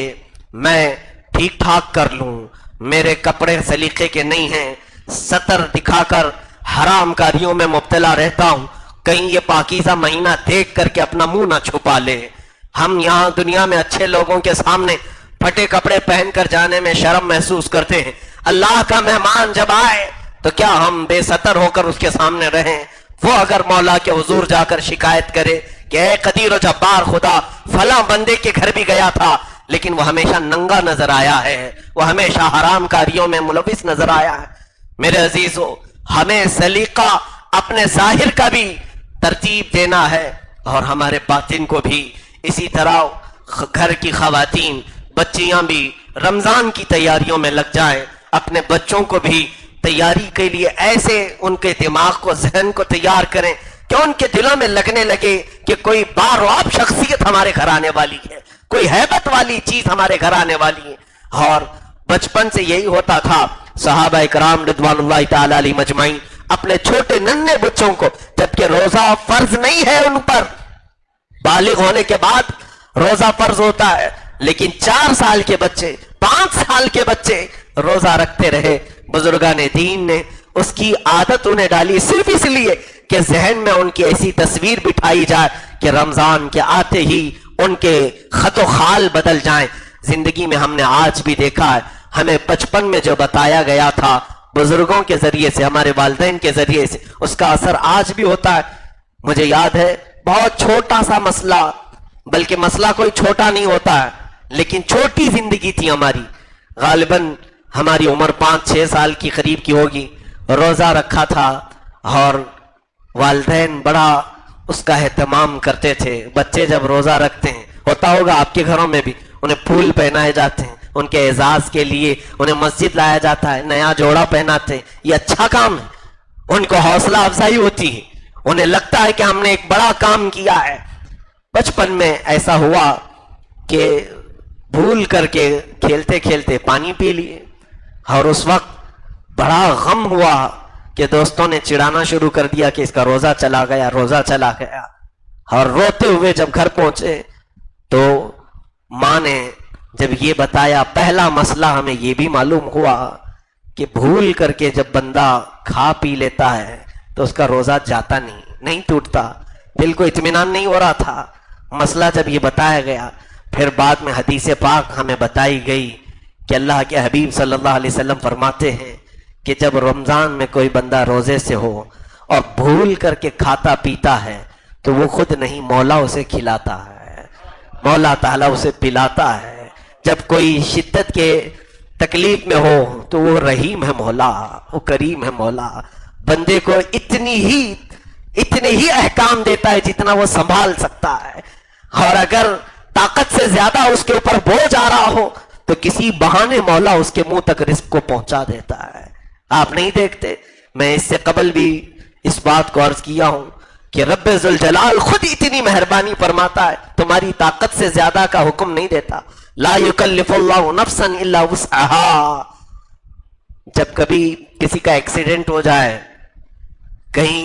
میں ٹھیک ٹھاک کر لوں، میرے کپڑے سلیقے کے نہیں ہیں، ستر دکھا کر حرام کاریوں میں مبتلا رہتا ہوں، کہیں یہ پاکیزہ مہینہ دیکھ کر کے اپنا منہ نہ چھپا لے۔ ہم یہاں دنیا میں اچھے لوگوں کے سامنے پھٹے کپڑے پہن کر جانے میں شرم محسوس کرتے ہیں، اللہ کا مہمان جب آئے تو کیا ہم بے ستر ہو کر اس کے سامنے رہیں؟ وہ اگر مولا کے حضور جا کر شکایت کرے کہ اے قدیر و جبار خدا، فلاں بندے کے گھر بھی گیا تھا لیکن وہ ہمیشہ ننگا نظر آیا ہے، وہ ہمیشہ حرام کاریوں میں ملوث نظر آیا ہے۔ میرے عزیزو، ہمیں سلیقہ اپنے ظاہر کا بھی ترتیب دینا ہے اور ہمارے باطن کو بھی اسی طرح۔ گھر کی خواتین، بچیاں بھی رمضان کی تیاریوں میں لگ جائیں، اپنے بچوں کو بھی تیاری کے لیے ایسے ان کے دماغ کو، ذہن کو تیار کریں کہ ان کے دلوں میں لگنے لگے کہ کوئی بارعب شخصیت ہمارے گھر آنے والی ہے، کوئی ہیبت والی چیز ہمارے گھر آنے والی ہے۔ اور بچپن سے یہی ہوتا تھا، صحابہ اکرام رضوان اللہ تعالی علیہ مجمعین اپنے چھوٹے ننھے بچوں کو، جبکہ روزہ فرض نہیں ہے ان پر، بالغ ہونے کے بعد روزہ فرض ہوتا ہے، لیکن 4 سال کے بچے، 5 سال کے بچے روزہ رکھتے رہے۔ بزرگان دین نے اس کی عادت انہیں ڈالی صرف اس لیے کہ ذہن میں ان کی ایسی تصویر بٹھائی جائے کہ رمضان کے آتے ہی ان کے خط و خال بدل جائیں۔ زندگی میں ہم نے آج بھی دیکھا ہے، ہمیں بچپن میں جو بتایا گیا تھا بزرگوں کے ذریعے سے، ہمارے والدین کے ذریعے سے، اس کا اثر آج بھی ہوتا ہے۔ مجھے یاد ہے بہت چھوٹا سا مسئلہ، بلکہ مسئلہ کوئی چھوٹا نہیں ہوتا ہے لیکن چھوٹی زندگی تھی ہماری، غالباً ہماری عمر 5-6 سال کی قریب کی ہوگی، روزہ رکھا تھا اور والدین بڑا اس کا اہتمام کرتے تھے۔ بچے جب روزہ رکھتے ہیں، ہوتا ہوگا آپ کے گھروں میں بھی، انہیں پھول پہنائے جاتے ہیں، ان کے اعزاز کے لیے انہیں مسجد لایا جاتا ہے، نیا جوڑا پہناتے ہیں، یہ اچھا کام ہے، ان کو حوصلہ افزائی ہوتی ہے، انہیں لگتا ہے کہ ہم نے ایک بڑا کام کیا ہے۔ بچپن میں ایسا ہوا کہ بھول کر کے کھیلتے کھیلتے پانی پی لیے اور اس وقت بڑا غم ہوا کہ دوستوں نے چڑھانا شروع کر دیا کہ اس کا روزہ چلا گیا، روزہ چلا گیا۔ اور روتے ہوئے جب گھر پہنچے تو ماں نے جب یہ بتایا، پہلا مسئلہ ہمیں یہ بھی معلوم ہوا کہ بھول کر کے جب بندہ کھا پی لیتا ہے تو اس کا روزہ جاتا نہیں ٹوٹتا، دل کو اطمینان نہیں ہو رہا تھا۔ مسئلہ جب یہ بتایا گیا، پھر بعد میں حدیث پاک ہمیں بتائی گئی کہ اللہ کے حبیب صلی اللہ علیہ وسلم فرماتے ہیں کہ جب رمضان میں کوئی بندہ روزے سے ہو اور بھول کر کے کھاتا پیتا ہے تو وہ خود نہیں، مولا اسے کھلاتا ہے، مولا تعالیٰ اسے پلاتا ہے۔ جب کوئی شدت کے تکلیف میں ہو تو وہ رحیم ہے مولا، وہ کریم ہے مولا، بندے کو اتنے ہی احکام دیتا ہے جتنا وہ سنبھال سکتا ہے، اور اگر طاقت سے زیادہ اس کے اوپر بوجھ آ رہا ہو تو کسی بہانے مولا اس کے منہ تک رزق کو پہنچا دیتا ہے۔ آپ نہیں دیکھتے، میں اس سے قبل بھی اس بات کو عرض کیا ہوں کہ رب ذوالجلال خود اتنی مہربانی فرماتا ہے، تمہاری طاقت سے زیادہ کا حکم نہیں دیتا۔ لا یکلف اللہ نفسا الا وسعها۔ جب کبھی کسی کا ایکسیڈنٹ ہو جائے، کہیں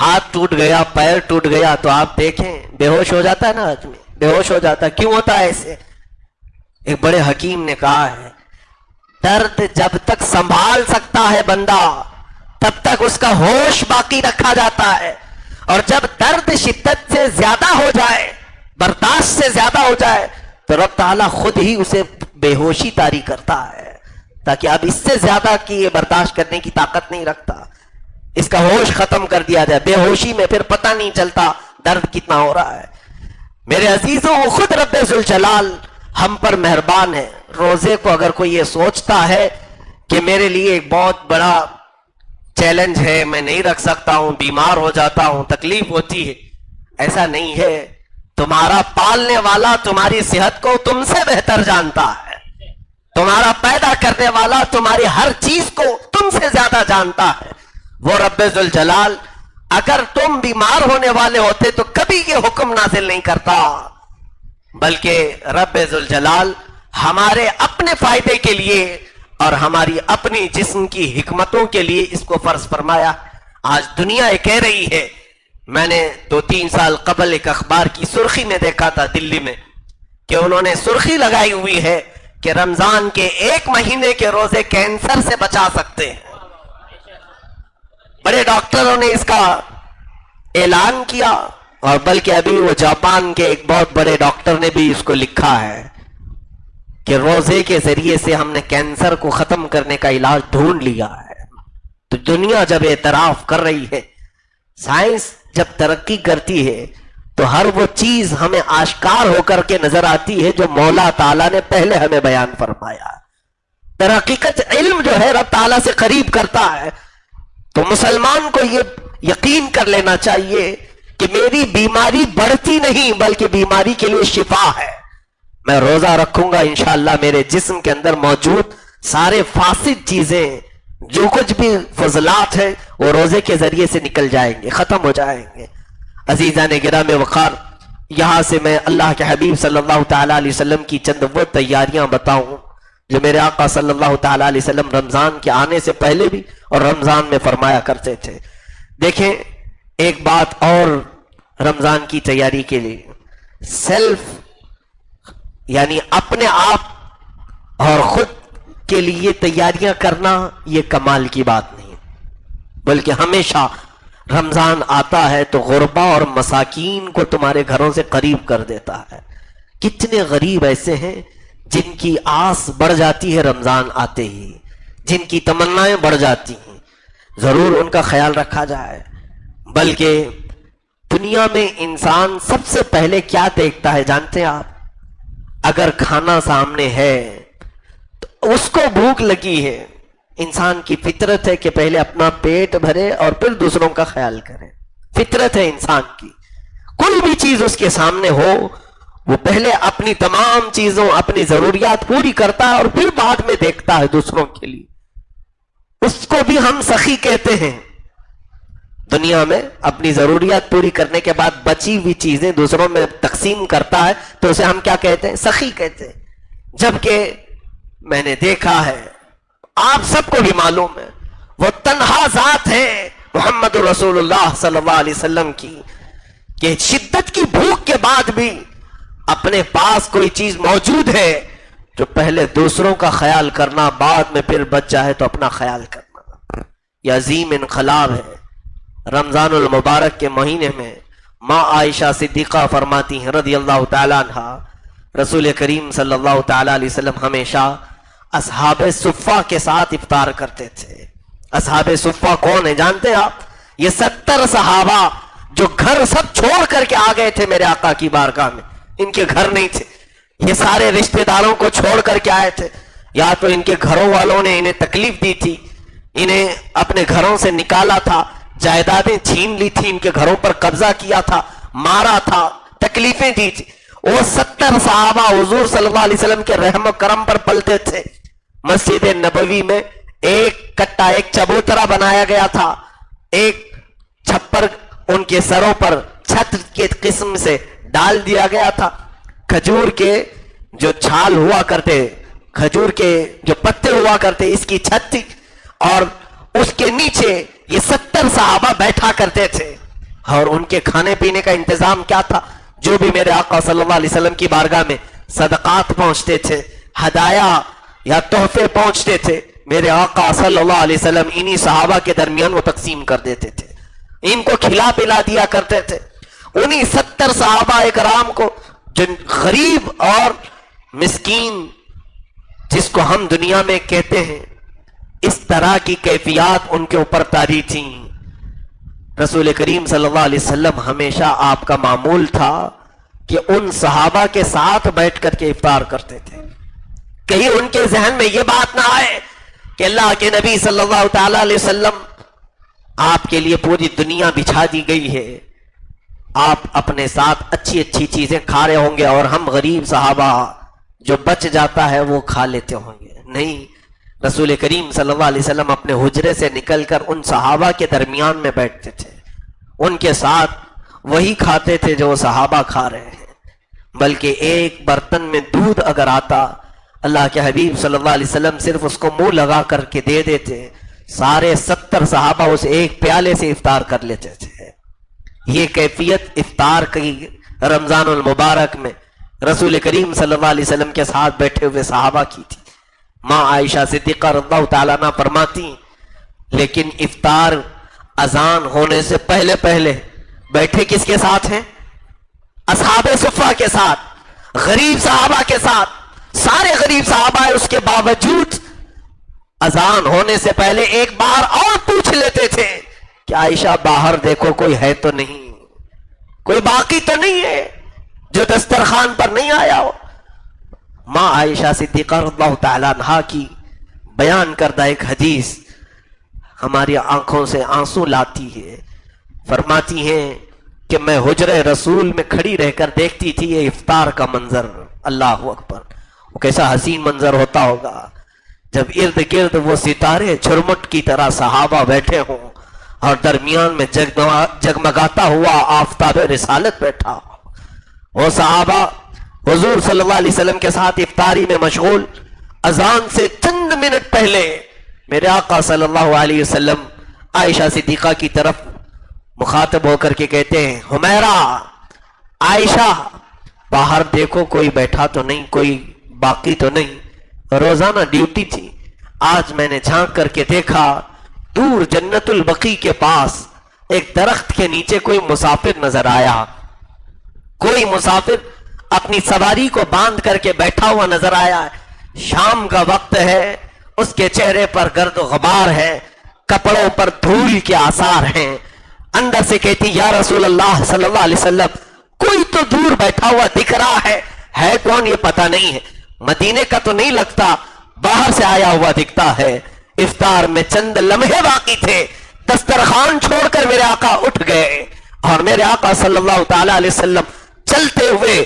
ہاتھ ٹوٹ گیا، پیر ٹوٹ گیا، تو آپ دیکھیں بے ہوش ہو جاتا ہے نا آدمی، بے ہوش ہو جاتا ہے۔ کیوں ہوتا ہے ایسے؟ ایک بڑے حکیم نے کہا ہے، درد جب تک سنبھال سکتا ہے بندہ تب تک اس کا ہوش باقی رکھا جاتا ہے، اور جب درد شدت سے زیادہ ہو جائے، برداشت سے زیادہ ہو جائے، تو رب تعالیٰ خود ہی اسے بے ہوشی طاری کرتا ہے، تاکہ اب اس سے زیادہ کی یہ برداشت کرنے کی طاقت نہیں رکھتا، اس کا ہوش ختم کر دیا جائے۔ بے ہوشی میں پھر پتہ نہیں چلتا درد کتنا ہو رہا ہے۔ میرے عزیزوں، خود رب ذوالجلال ہم پر مہربان ہے۔ روزے کو اگر کوئی یہ سوچتا ہے کہ میرے لیے ایک بہت بڑا چیلنج ہے، میں نہیں رکھ سکتا ہوں، بیمار ہو جاتا ہوں، تکلیف ہوتی ہے، ایسا نہیں ہے۔ تمہارا پالنے والا تمہاری صحت کو تم سے بہتر جانتا ہے، تمہارا پیدا کرنے والا تمہاری ہر چیز کو تم سے زیادہ جانتا ہے۔ وہ رب ذوالجلال اگر تم بیمار ہونے والے ہوتے تو کبھی یہ حکم نازل نہیں کرتا، بلکہ رب ذوالجلال ہمارے اپنے فائدے کے لیے اور ہماری اپنی جسم کی حکمتوں کے لیے اس کو فرض فرمایا۔ آج دنیا یہ کہہ رہی ہے، میں نے 2-3 سال قبل ایک اخبار کی سرخی میں دیکھا تھا دلی میں، کہ انہوں نے سرخی لگائی ہوئی ہے کہ رمضان کے 1 مہینے کے روزے کینسر سے بچا سکتے ہیں۔ بڑے ڈاکٹروں نے اس کا اعلان کیا، اور بلکہ ابھی وہ جاپان کے ایک بہت بڑے ڈاکٹر نے بھی اس کو لکھا ہے کہ روزے کے ذریعے سے ہم نے کینسر کو ختم کرنے کا علاج ڈھونڈ لیا ہے۔ تو دنیا جب اعتراف کر رہی ہے، سائنس جب ترقی کرتی ہے، تو ہر وہ چیز ہمیں آشکار ہو کر کے نظر آتی ہے جو مولا تعالیٰ نے پہلے ہمیں بیان فرمایا۔ در حقیقت علم جو ہے رب تعالیٰ سے قریب کرتا ہے، تو مسلمان کو یہ یقین کر لینا چاہیے کہ میری بیماری بڑھتی نہیں بلکہ بیماری کے لیے شفا ہے۔ میں روزہ رکھوں گا، انشاءاللہ میرے جسم کے اندر موجود سارے فاسد چیزیں، جو کچھ بھی فضلات ہیں، وہ روزے کے ذریعے سے نکل جائیں گے، ختم ہو جائیں گے۔ عزیزان گرامی وقار، یہاں سے میں اللہ کے حبیب صلی اللہ تعالیٰ علیہ وسلم کی چند وہ تیاریاں بتاؤں جو میرے آقا صلی اللہ تعالیٰ علیہ وسلم رمضان کے آنے سے پہلے بھی اور رمضان میں فرمایا کرتے تھے۔ دیکھیں، ایک بات اور رمضان کی تیاری کے لیے، سیلف یعنی اپنے آپ اور خود کے لیے تیاریاں کرنا یہ کمال کی بات نہیں، بلکہ ہمیشہ رمضان آتا ہے تو غربا اور مساکین کو تمہارے گھروں سے قریب کر دیتا ہے۔ کتنے غریب ایسے ہیں جن کی آس بڑھ جاتی ہے رمضان آتے ہی، جن کی تمنائیں بڑھ جاتی ہیں، ضرور ان کا خیال رکھا جائے۔ بلکہ دنیا میں انسان سب سے پہلے کیا دیکھتا ہے جانتے ہیں آپ؟ اگر کھانا سامنے ہے تو اس کو بھوک لگی ہے، انسان کی فطرت ہے کہ پہلے اپنا پیٹ بھرے اور پھر دوسروں کا خیال کرے، فطرت ہے انسان کی۔ کوئی بھی چیز اس کے سامنے ہو، وہ پہلے اپنی تمام چیزوں، اپنی ضروریات پوری کرتا ہے اور پھر بعد میں دیکھتا ہے دوسروں کے لیے۔ اس کو بھی ہم سخی کہتے ہیں۔ دنیا میں اپنی ضروریات پوری کرنے کے بعد بچی ہوئی چیزیں دوسروں میں تقسیم کرتا ہے تو اسے ہم کیا کہتے ہیں؟ سخی کہتے ہیں۔ جبکہ میں نے دیکھا ہے، آپ سب کو بھی معلوم ہے، وہ تنہا ذات ہے محمد رسول اللہ صلی اللہ علیہ وسلم کی، کہ شدت کی بھوک کے بعد بھی اپنے پاس کوئی چیز موجود ہے جو پہلے دوسروں کا خیال کرنا، بعد میں پھر بچ جائے تو اپنا خیال کرنا۔ یہ عظیم انقلاب ہے۔ رمضان المبارک کے مہینے میں ماں عائشہ صدیقہ فرماتی ہیں رضی اللہ تعالیٰ عنہ، رسول کریم صلی اللہ تعالیٰ علیہ وسلم ہمیشہ اصحاب صفہ کے ساتھ افطار کرتے تھے۔ اصحاب صفہ کون ہیں جانتے ہیں آپ؟ یہ 70 صحابہ جو گھر سب چھوڑ کر کے آ گئے تھے میرے آقا کی بارگاہ میں، ان کے گھر نہیں تھے، یہ سارے رشتہ داروں کو چھوڑ کر کے آئے تھے، یا تو ان کے گھروں والوں نے انہیں تکلیف دی تھی، انہیں اپنے گھروں سے نکالا تھا، جائیدادیں چھین لی تھی، ان کے گھروں پر قبضہ کیا تھا، مارا تھا، تکلیفیں دی تھی۔ وہ 70 صحابہ حضور صلی اللہ علیہ وسلم کے رحم و کرم پر پلتے تھے۔ مسجد نبوی میں ایک کٹا، ایک چبوترا بنایا گیا تھا، ایک چھپر ان کے سروں پر چھت کے قسم سے ڈال دیا گیا تھا، کھجور کے جو چھال ہوا کرتے، کھجور کے جو پتے ہوا کرتے، اس کی چھت تھی، اور اس کے نیچے یہ 70 صحابہ بیٹھا کرتے تھے، اور ان کے کھانے پینے کا انتظام کیا تھا؟ جو بھی میرے آقا صلی اللہ علیہ وسلم کی بارگاہ میں صدقات پہنچتے تھے، ہدایا یا تحفے پہنچتے تھے، میرے آقا صلی اللہ علیہ وسلم انہی صحابہ کے درمیان وہ تقسیم کر دیتے تھے، ان کو کھلا پلا دیا کرتے تھے۔ انہی 70 صحابہ اکرام کو، جن غریب اور مسکین جس کو ہم دنیا میں کہتے ہیں، اس طرح کی کیفیات ان کے اوپر طاری تھیں۔ رسول کریم صلی اللہ علیہ وسلم ہمیشہ آپ کا معمول تھا کہ ان صحابہ کے ساتھ بیٹھ کر کے افطار کرتے تھے۔ کہیں ان کے ذہن میں یہ بات نہ آئے کہ اللہ کے نبی صلی اللہ تعالی علیہ وسلم، آپ کے لیے پوری دنیا بچھا دی گئی ہے، آپ اپنے ساتھ اچھی اچھی چیزیں کھا رہے ہوں گے اور ہم غریب صحابہ جو بچ جاتا ہے وہ کھا لیتے ہوں گے۔ نہیں، رسول کریم صلی اللہ علیہ وسلم اپنے حجرے سے نکل کر ان صحابہ کے درمیان میں بیٹھتے تھے، ان کے ساتھ وہی کھاتے تھے جو صحابہ کھا رہے ہیں، بلکہ ایک برتن میں دودھ اگر آتا، اللہ کے حبیب صلی اللہ علیہ وسلم صرف اس کو منہ لگا کر کے دے دیتے، سارے 70 صحابہ اس ایک پیالے سے افطار کر لیتے تھے۔ یہ کیفیت افطار کی رمضان المبارک میں رسول کریم صلی اللہ علیہ وسلم کے ساتھ بیٹھے ہوئے صحابہ کی تھی۔ ماں عائشہ صدیقہ رضی اللہ تعالیٰ عنہ فرماتی، لیکن افطار اذان ہونے سے پہلے پہلے بیٹھے کس کے ساتھ ہیں؟ اصحاب صفہ کے ساتھ، غریب صحابہ کے ساتھ، سارے غریب صحابہ ہیں، اس کے باوجود اذان ہونے سے پہلے ایک بار اور پوچھ لیتے تھے کہ عائشہ باہر دیکھو کوئی ہے تو نہیں، کوئی باقی تو نہیں ہے جو دسترخوان پر نہیں آیا ہو۔ ماں عائشہ صدیقہ رضی اللہ تعالیٰ عنہا کی بیان کردہ ایک حدیث ہماری آنکھوں سے آنسو لاتی ہے۔ فرماتی ہیں کہ میں حجرے رسول میں کھڑی رہ کر دیکھتی تھی یہ افطار کا منظر، اللہ اکبر، وہ کیسا حسین منظر ہوتا ہوگا جب ارد گرد وہ ستارے چھرمٹ کی طرح صحابہ بیٹھے ہوں اور درمیان میں جگمگاتا ہوا آفتاب رسالت بیٹھا ہو۔ وہ صحابہ حضور صلی اللہ علیہ وسلم کے ساتھ افطاری میں مشغول، اذان سے چند منٹ پہلے میرے آقا صلی اللہ علیہ وسلم عائشہ صدیقہ کی طرف مخاطب ہو کر کے کہتے ہیں، حمیرہ، عائشہ باہر دیکھو کوئی بیٹھا تو نہیں، کوئی باقی تو نہیں۔ روزانہ ڈیوٹی تھی، آج میں نے جھانک کر کے دیکھا دور جنت البقیع کے پاس ایک درخت کے نیچے کوئی مسافر نظر آیا، کوئی مسافر اپنی سواری کو باندھ کر کے بیٹھا ہوا نظر آیا ہے، شام کا وقت ہے، اس کے چہرے پر گرد و غبار ہے، کپڑوں پر دھول کے آثار ہیں۔ اندر سے کہتی، یا رسول اللہ صلی اللہ علیہ وسلم، کوئی تو دور بیٹھا ہوا دکھ رہا ہے کون یہ پتہ نہیں ہے، مدینے کا تو نہیں لگتا، باہر سے آیا ہوا دکھتا ہے۔ افطار میں چند لمحے باقی تھے، دسترخوان چھوڑ کر میرے آقا اٹھ گئے اور میرے آقا صلی اللہ تعالی علیہ وسلم چلتے ہوئے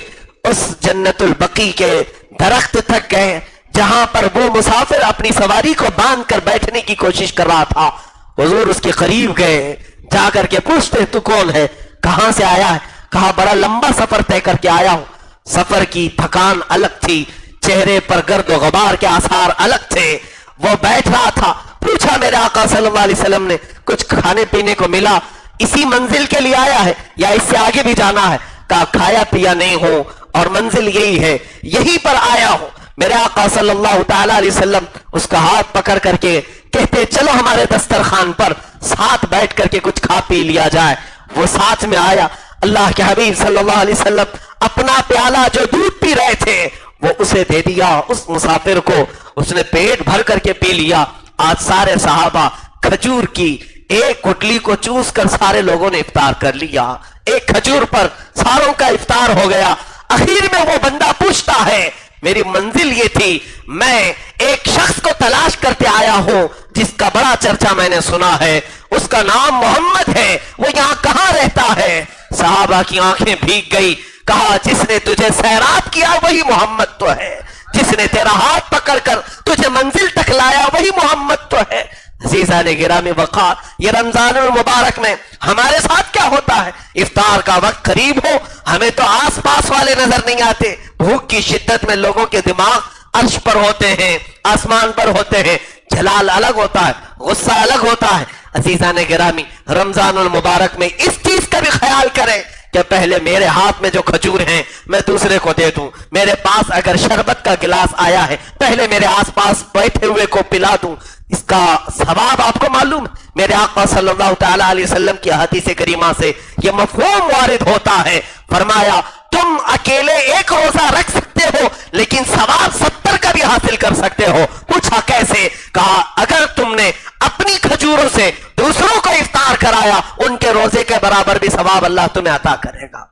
اس جنت البقیع کے درخت تک گئے جہاں پر وہ مسافر اپنی سواری کو باندھ کر بیٹھنے کی کوشش کر رہا تھا۔ حضور اس کے قریب گئے، جا کر کے پوچھتے، تو کون ہے، کہاں سے آیا ہے؟ کہا بڑا لمبا سفر طے کر کے آیا ہوں۔ سفر کی تھکان الگ تھی، چہرے پر گرد و غبار کے آثار الگ تھے، وہ بیٹھ رہا تھا۔ پوچھا میرے آقا صلی اللہ علیہ وسلم نے، کچھ کھانے پینے کو ملا؟ اسی منزل کے لیے آیا ہے یا اس سے آگے بھی جانا ہے؟ کہا کھایا پیا نہیں ہو اور منزل یہی ہے، یہی پر آیا ہوں۔ میرے آقا صلی اللہ تعالی علیہ وسلم اس کا ہاتھ پکڑ کر کے کہتے، چلو ہمارے دسترخوان پر ساتھ بیٹھ کر کے کچھ کھا پی لیا جائے۔ وہ ساتھ میں آیا، اللہ کے حبیب صلی اللہ علیہ وسلم اپنا پیالہ جو دودھ پی رہے تھے وہ اسے دے دیا، اس مسافر کو، اس نے پیٹ بھر کر کے پی لیا۔ آج سارے صحابہ کھجور کی ایک کٹلی کو چوس کر سارے لوگوں نے افطار کر لیا، ایک کھجور پر ساروں کا افطار ہو گیا۔ اخیر میں وہ بندہ پوچھتا ہے میری منزل یہ تھی، میں ایک شخص کو تلاش کرتے آیا ہوں جس کا بڑا چرچا میں نے سنا ہے، اس کا نام محمد ہے، وہ یہاں کہاں رہتا ہے؟ صحابہ کی آنکھیں بھیگ گئی، کہا جس نے تجھے سیراب کیا وہی محمد تو ہے، جس نے تیرا ہاتھ پکڑ کر تجھے منزل تک لایا وہی محمد تو ہے۔ عزیزان گرامی وقار، یہ رمضان المبارک میں ہمارے ساتھ کیا ہوتا ہے؟ افطار کا وقت قریب ہو، ہمیں تو آس پاس والے نظر نہیں آتے، بھوک کی شدت میں لوگوں کے دماغ عرش پر ہوتے ہیں، آسمان پر ہوتے ہیں، جلال الگ ہوتا ہے، غصہ الگ ہوتا ہے۔ عزیزان گرامی، رمضان المبارک میں اس چیز کا بھی خیال کریں کہ پہلے میرے ہاتھ میں جو کھجور ہیں میں دوسرے کو دے دوں، میرے پاس اگر شربت کا گلاس آیا ہے پہلے میرے آس پاس بیٹھے ہوئے کو پلا دوں۔ اس کا ثواب آپ کو معلوم ہے، میرے آقا صلی اللہ تعالی علیہ وسلم کی حدیث کریمہ سے یہ مفہوم وارد ہوتا ہے، فرمایا تم اکیلے ایک روزہ رکھ سکتے ہو لیکن ثواب 70 کا بھی حاصل کر سکتے ہو۔ پوچھا کیسے؟ کہا اگر تم نے اپنی کھجوروں سے دوسروں کو افطار کرایا ان کے روزے کے برابر بھی ثواب اللہ تمہیں عطا کرے گا،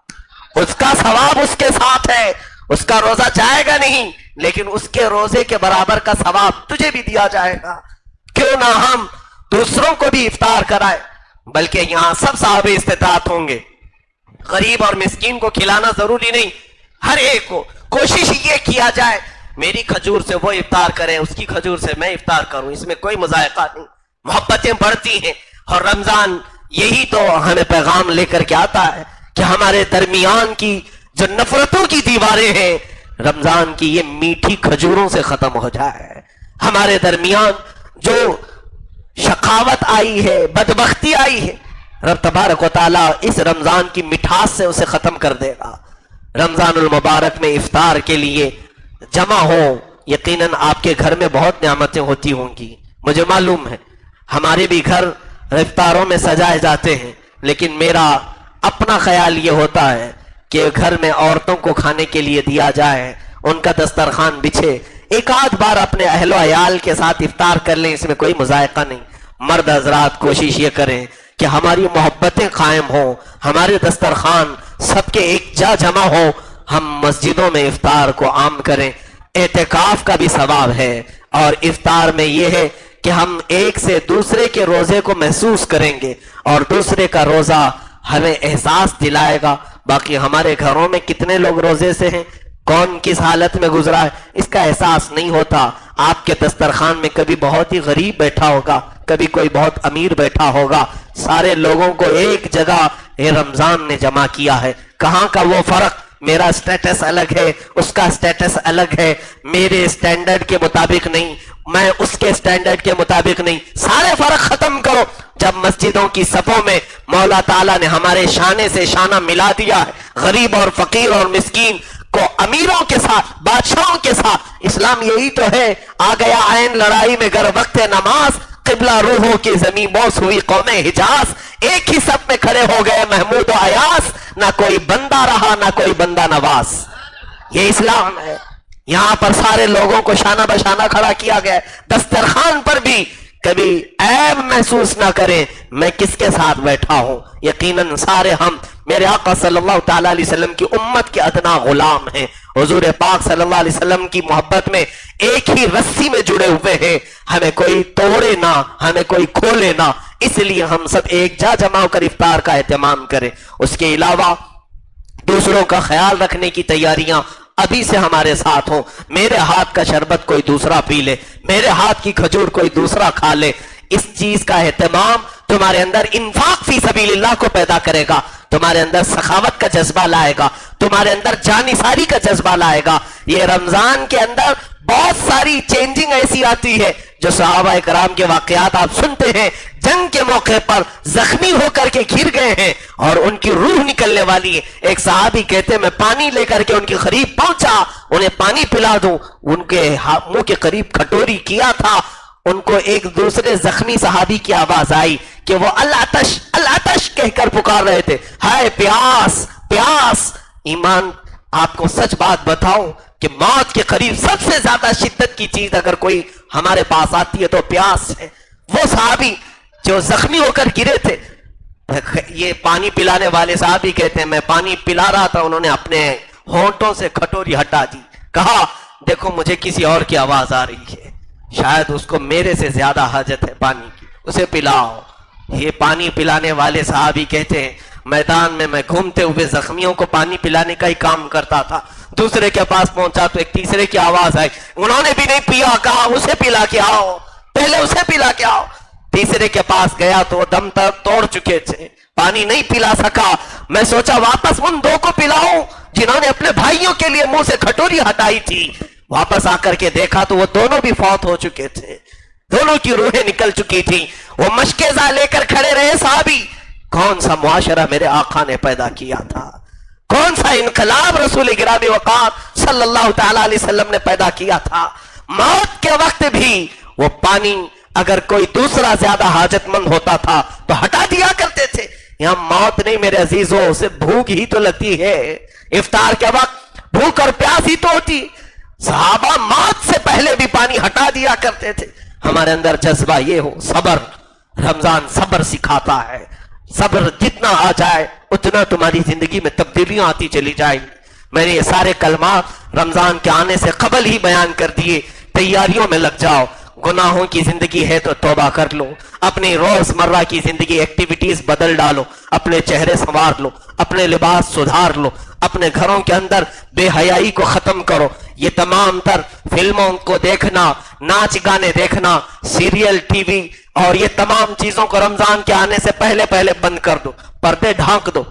اس کا ثواب اس کے ساتھ ہے، اس کا روزہ جائے گا نہیں لیکن اس کے روزے کے برابر کا ثواب تجھے بھی دیا جائے گا۔ کیوں نہ ہم دوسروں کو بھی افطار کرائے، بلکہ یہاں سب صاحب استطاعت ہوں گے، غریب اور مسکین کو کھلانا ضروری نہیں، ہر ایک کو کوشش یہ کیا جائے میری کھجور سے وہ افطار کرے، اس کی کھجور سے میں افطار کروں، اس میں کوئی مذائقہ نہیں، محبتیں بڑھتی ہیں۔ اور رمضان یہی تو ہمیں پیغام لے کر کے آتا ہے کہ ہمارے درمیان کی جو نفرتوں کی دیواریں ہیں رمضان کی یہ میٹھی کھجوروں سے ختم ہو جائے، ہمارے درمیان جو شقاوت آئی ہے، بدبختی آئی ہے، رب تبارک و تعالیٰ اس رمضان کی مٹھاس سے اسے ختم کر دے گا۔ رمضان المبارک میں افطار کے لیے جمع ہو، یقیناً آپ کے گھر میں بہت نعمتیں ہوتی ہوں گی، مجھے معلوم ہے ہمارے بھی گھر افطاروں میں سجائے جاتے ہیں، لیکن میرا اپنا خیال یہ ہوتا ہے کہ گھر میں عورتوں کو کھانے کے لیے دیا جائے، ان کا دسترخوان بچھے، ایک آدھ بار اپنے اہل و عیال کے ساتھ افطار کر لیں، اس میں کوئی مذائقہ نہیں۔ مرد حضرات کوشش یہ کریں کہ ہماری محبتیں قائم ہوں، ہمارے دسترخوان سب کے ایک جا جمع ہو، ہم مسجدوں میں افطار کو عام کریں۔ اعتکاف کا بھی ثواب ہے، اور افطار میں یہ ہے کہ ہم ایک سے دوسرے کے روزے کو محسوس کریں گے اور دوسرے کا روزہ ہمیں احساس دلائے گا۔ باقی ہمارے گھروں میں کتنے لوگ روزے سے ہیں، کون کس حالت میں گزرا ہے، اس کا احساس نہیں ہوتا۔ آپ کے دسترخوان میں کبھی بہت ہی غریب بیٹھا ہوگا، کبھی کوئی بہت امیر بیٹھا ہوگا، سارے لوگوں کو ایک جگہ یہ رمضان نے جمع کیا ہے۔ کہاں کا وہ فرق، میرا سٹیٹس الگ ہے، اس کا سٹیٹس الگ ہے، میرے سٹینڈرڈ کے مطابق نہیں، میں اس کے سٹینڈرڈ کے مطابق نہیں، سارے فرق ختم کرو۔ جب مسجدوں کی صفوں میں مولا تعالیٰ نے ہمارے شانے سے شانہ ملا دیا ہے، غریب اور فقیر اور مسکین کو امیروں کے ساتھ، بادشاہوں کے ساتھ، اسلام یہی تو ہے۔ آ گیا عین لڑائی میں گر وقت نماز، قبلہ روحوں کی زمین بوس ہوئی قوم حجاز، ایک ہی سب میں کھڑے ہو گئے محمود و ایاس، نہ کوئی بندہ رہا نہ کوئی بندہ نواز۔ یہ اسلام ہے، یہاں پر سارے لوگوں کو شانہ بشانہ کھڑا کیا گیا ہے۔ دسترخوان پر بھی کبھی عیب محسوس نہ کریں میں کس کے ساتھ بیٹھا ہوں، یقیناً سارے ہم میرے آقا صلی اللہ تعالیٰ علیہ وسلم کی امت کے ادنا غلام ہیں، حضور پاک صلی اللہ علیہ وسلم کی محبت میں ایک ہی رسی میں جڑے ہوئے ہیں، ہمیں کوئی توڑے نہ، ہمیں کوئی کھولے نہ، اس لیے ہم سب ایک جا جمع ہو کر افطار کا اہتمام کریں۔ اس کے علاوہ دوسروں کا خیال رکھنے کی تیاریاں ابھی سے ہمارے ساتھ ہوں، میرے ہاتھ کا شربت کوئی دوسرا پی لے، میرے ہاتھ کی کھجور کوئی دوسرا کھا لے، اس چیز کا اہتمام تمہارے اندر انفاق فی سبیل اللہ کو پیدا کرے گا، تمہارے اندر سخاوت کا جذبہ لائے گا، تمہارے اندر جانثاری کا جذبہ لائے گا۔ یہ رمضان کے اندر بہت ساری چینجنگ ایسی آتی ہے جو صحابہ کرام کے واقعات آپ سنتے ہیں، جنگ کے موقع پر زخمی ہو کر کے گر گئے ہیں اور ان کی روح نکلنے والی ہے۔ ایک صحابی کہتے میں پانی لے کر کے ان کے قریب پہنچا، انہیں پانی پلا دوں، ان کے منہ کے قریب کھٹوری کیا تھا، ان کو ایک دوسرے زخمی صحابی کی آواز آئی کہ وہ العطش العطش کہہ کر پکار رہے تھے، ہائے پیاس پیاس۔ ایمان آپ کو سچ بات بتاؤں کہ موت کے قریب سب سے زیادہ شدت کی چیز اگر کوئی ہمارے پاس آتی ہے تو پیاس ہے۔ وہ صحابی جو زخمی ہو کر گرے تھے. یہ پانی پلانے والے صاحب ہی کہتے ہیں میں پانی پلا رہا تھا, انہوں نے اپنے ہونٹوں سے کھٹوری ہٹا دی, کہا دیکھو مجھے کسی اور کی آواز آ رہی ہے, شاید اس کو میرے سے زیادہ حاجت ہے پانی کی, اسے پلاؤ. یہ پانی پلانے والے صاحب ہی کہتے ہیں میدان میں گھومتے ہوئے زخمیوں کو پانی پلانے کا ہی کام کرتا تھا. دوسرے کے پاس پہنچا تو ایک تیسرے کی آواز آئی, انہوں نے بھی نہیں پیا, کہا اسے پلا کے آؤ, پہلے اسے پلا کے آؤ. تیسرے کے پاس گیا تو وہ دم توڑ چکے تھے, پانی نہیں پلا سکا. میں سوچا واپس ان دو کو پلاؤں جنہوں نے اپنے بھائیوں کے لیے منہ سے کھٹوری ہٹائی تھی. واپس آ کر کے دیکھا تو وہ دونوں بھی فوت ہو چکے تھے, دونوں کی روحیں نکل چکی تھی. وہ مشکیزہ لے کر کھڑے رہے صحابی. کون سا معاشرہ میرے آقا نے پیدا کیا تھا, کون سا انقلاب رسول گرامی وقار صلی اللہ تعالی علیہ وسلم نے پیدا کیا تھا. موت کے وقت بھی وہ پانی اگر کوئی دوسرا زیادہ حاجت مند ہوتا تھا تو ہٹا دیا کرتے تھے. یہاں موت نہیں میرے عزیزوں, اسے بھوک ہی تو لگتی ہے, افطار کے وقت بھوک اور پیاس ہی تو ہوتی. صحابہ موت سے پہلے بھی پانی ہٹا دیا کرتے تھے. ہمارے اندر جذبہ یہ ہو, صبر, رمضان صبر سکھاتا ہے. صبر جتنا آ جائے اتنا تمہاری زندگی میں تبدیلیاں آتی چلی جائیں. میں نے یہ سارے کلمات رمضان کے آنے سے قبل ہی بیان کر دیے. تیاریوں میں لگ جاؤ. گناہوں کی زندگی ہے تو توبہ کر لو, اپنی روز مرہ کی زندگی ایکٹیویٹیز بدل ڈالو, اپنے چہرے سنوار لو, اپنے لباس سدھار لو, اپنے گھروں کے اندر بے حیائی کو ختم کرو. یہ تمام تر فلموں کو دیکھنا, ناچ گانے دیکھنا, سیریل, ٹی وی اور یہ تمام چیزوں کو رمضان کے آنے سے پہلے بند کر دو, پردے ڈھانک دو.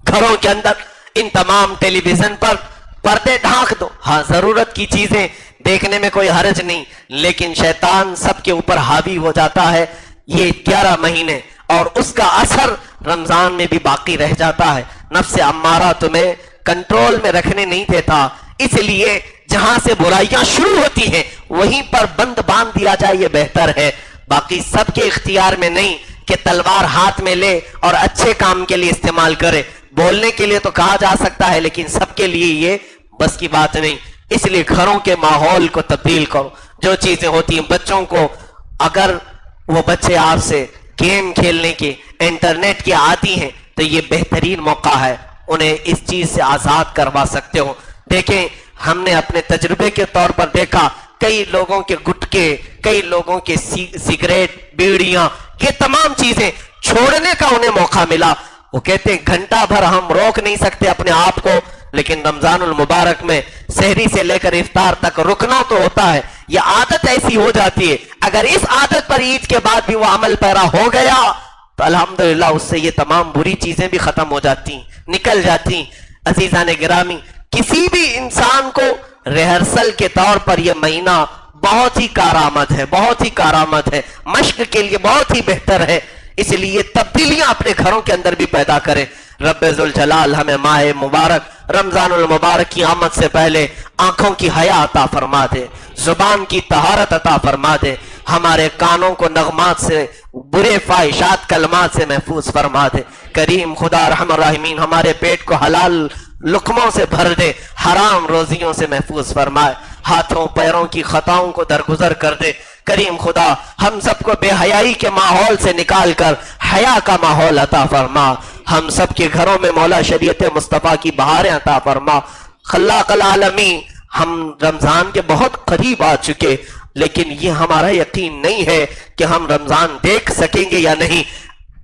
گھروں کے اندر ان تمام ٹیلی ویژن پر پردے ڈھانک دو. ہاں ضرورت کی چیزیں دیکھنے میں کوئی حرج نہیں, لیکن شیطان سب کے اوپر حاوی ہو جاتا ہے. یہ 11 مہینے اور اس کا اثر رمضان میں بھی باقی رہ جاتا ہے. نفس امارہ تمہیں کنٹرول میں رکھنے نہیں دیتا, اس لیے جہاں سے برائیاں شروع ہوتی ہیں وہیں پر بند باندھ دیا جائے, یہ بہتر ہے. باقی سب کے اختیار میں نہیں کہ تلوار ہاتھ میں لے اور اچھے کام کے لیے استعمال کرے. بولنے کے لیے تو کہا جا سکتا ہے لیکن سب کے لیے یہ بس کی بات نہیں. اس لیے گھروں کے ماحول کو تبدیل کرو. جو چیزیں ہوتی ہیں بچوں کو, اگر وہ بچے آپ سے گیم کھیلنے کے, انٹرنیٹ کے عادی ہیں تو یہ بہترین موقع ہے, انہیں اس چیز سے آزاد کروا سکتے ہو. دیکھیں ہم نے اپنے تجربے کے طور پر دیکھا کئی لوگوں کے گٹکے, کئی لوگوں کے سگریٹ, بیڑیاں, یہ تمام چیزیں چھوڑنے کا انہیں موقع ملا. وہ کہتے ہیں گھنٹہ بھر ہم روک نہیں سکتے اپنے آپ کو, لیکن رمضان المبارک میں سحری سے لے کر افطار تک رکنا تو ہوتا ہے. یہ عادت ایسی ہو جاتی ہے, اگر اس عادت پر عید کے بعد بھی وہ عمل پیرا ہو گیا تو الحمدللہ اس سے یہ تمام بری چیزیں بھی ختم ہو جاتی, نکل جاتی. عزیزان گرامی, کسی بھی انسان کو ریہرسل کے طور پر یہ مہینہ بہت ہی کارآمد ہے, بہت ہی کارآمد ہے, مشق کے لیے بہت ہی بہتر ہے. اس لیے تبدیلیاں اپنے گھروں کے اندر بھی پیدا کریں. رب ذوالجلال ہمیں ماہ مبارک رمضان المبارک کی آمد سے پہلے آنکھوں کی حیا عطا فرما دے, زبان کی طہارت عطا فرما دے, ہمارے کانوں کو نغمات سے, برے فاحشات کلمات سے محفوظ فرما دے. کریم خدا رحم الراحمین ہمارے پیٹ کو حلال لقموں سے بھر دے, حرام روزیوں سے محفوظ فرمائے, ہاتھوں پیروں کی خطاؤں کو درگزر کر دے. کریم خدا ہم سب کو بے حیائی کے ماحول سے نکال کر حیا کا ماحول عطا فرما. ہم سب کے گھروں میں مولا شریعت مصطفیٰ کی بہاریں عطا فرما. خلاق العالمین, ہم رمضان کے بہت قریب آ چکے, لیکن یہ ہمارا یقین نہیں ہے کہ ہم رمضان دیکھ سکیں گے یا نہیں.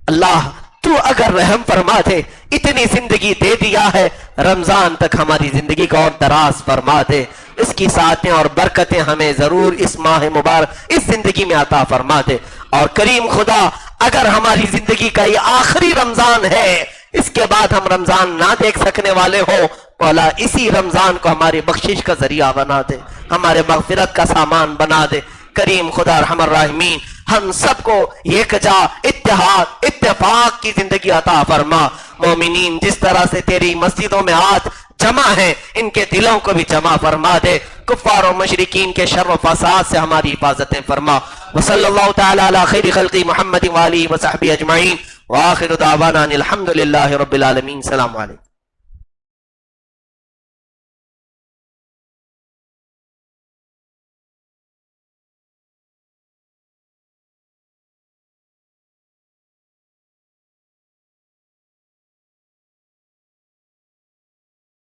اللہ تو اگر رحم فرما دے, اتنی زندگی دے دیا ہے, رمضان تک ہماری زندگی کو اور دراز فرما دے. اس کی سعادتیں اور برکتیں ہمیں ضرور اس ماہ مبارک اس زندگی میں عطا فرما دے. اور کریم خدا اگر ہماری زندگی کا یہ آخری رمضان ہے, اس کے بعد ہم رمضان نہ دیکھ سکنے والے ہو, مولا اسی رمضان کو ہماری بخشش کا ذریعہ بنا دے, ہمارے مغفرت کا سامان بنا دے. کریم خدا رحم الراحمین ہم سب کو یکجا اتحاد اتفاق کی زندگی عطا فرما. مومنین جس طرح سے تیری مسجدوں میں آج جمع ہیں, ان کے دلوں کو بھی جمع فرما دے. کفار و مشرکین کے شر و فساد سے ہماری حفاظتیں فرما. وصلی اللہ تعالی علی خیر خلق محمد وآلہ وصحبہ اجمعین, وآخر دعوانا الحمدللہ رب العالمین. السلام علیکم.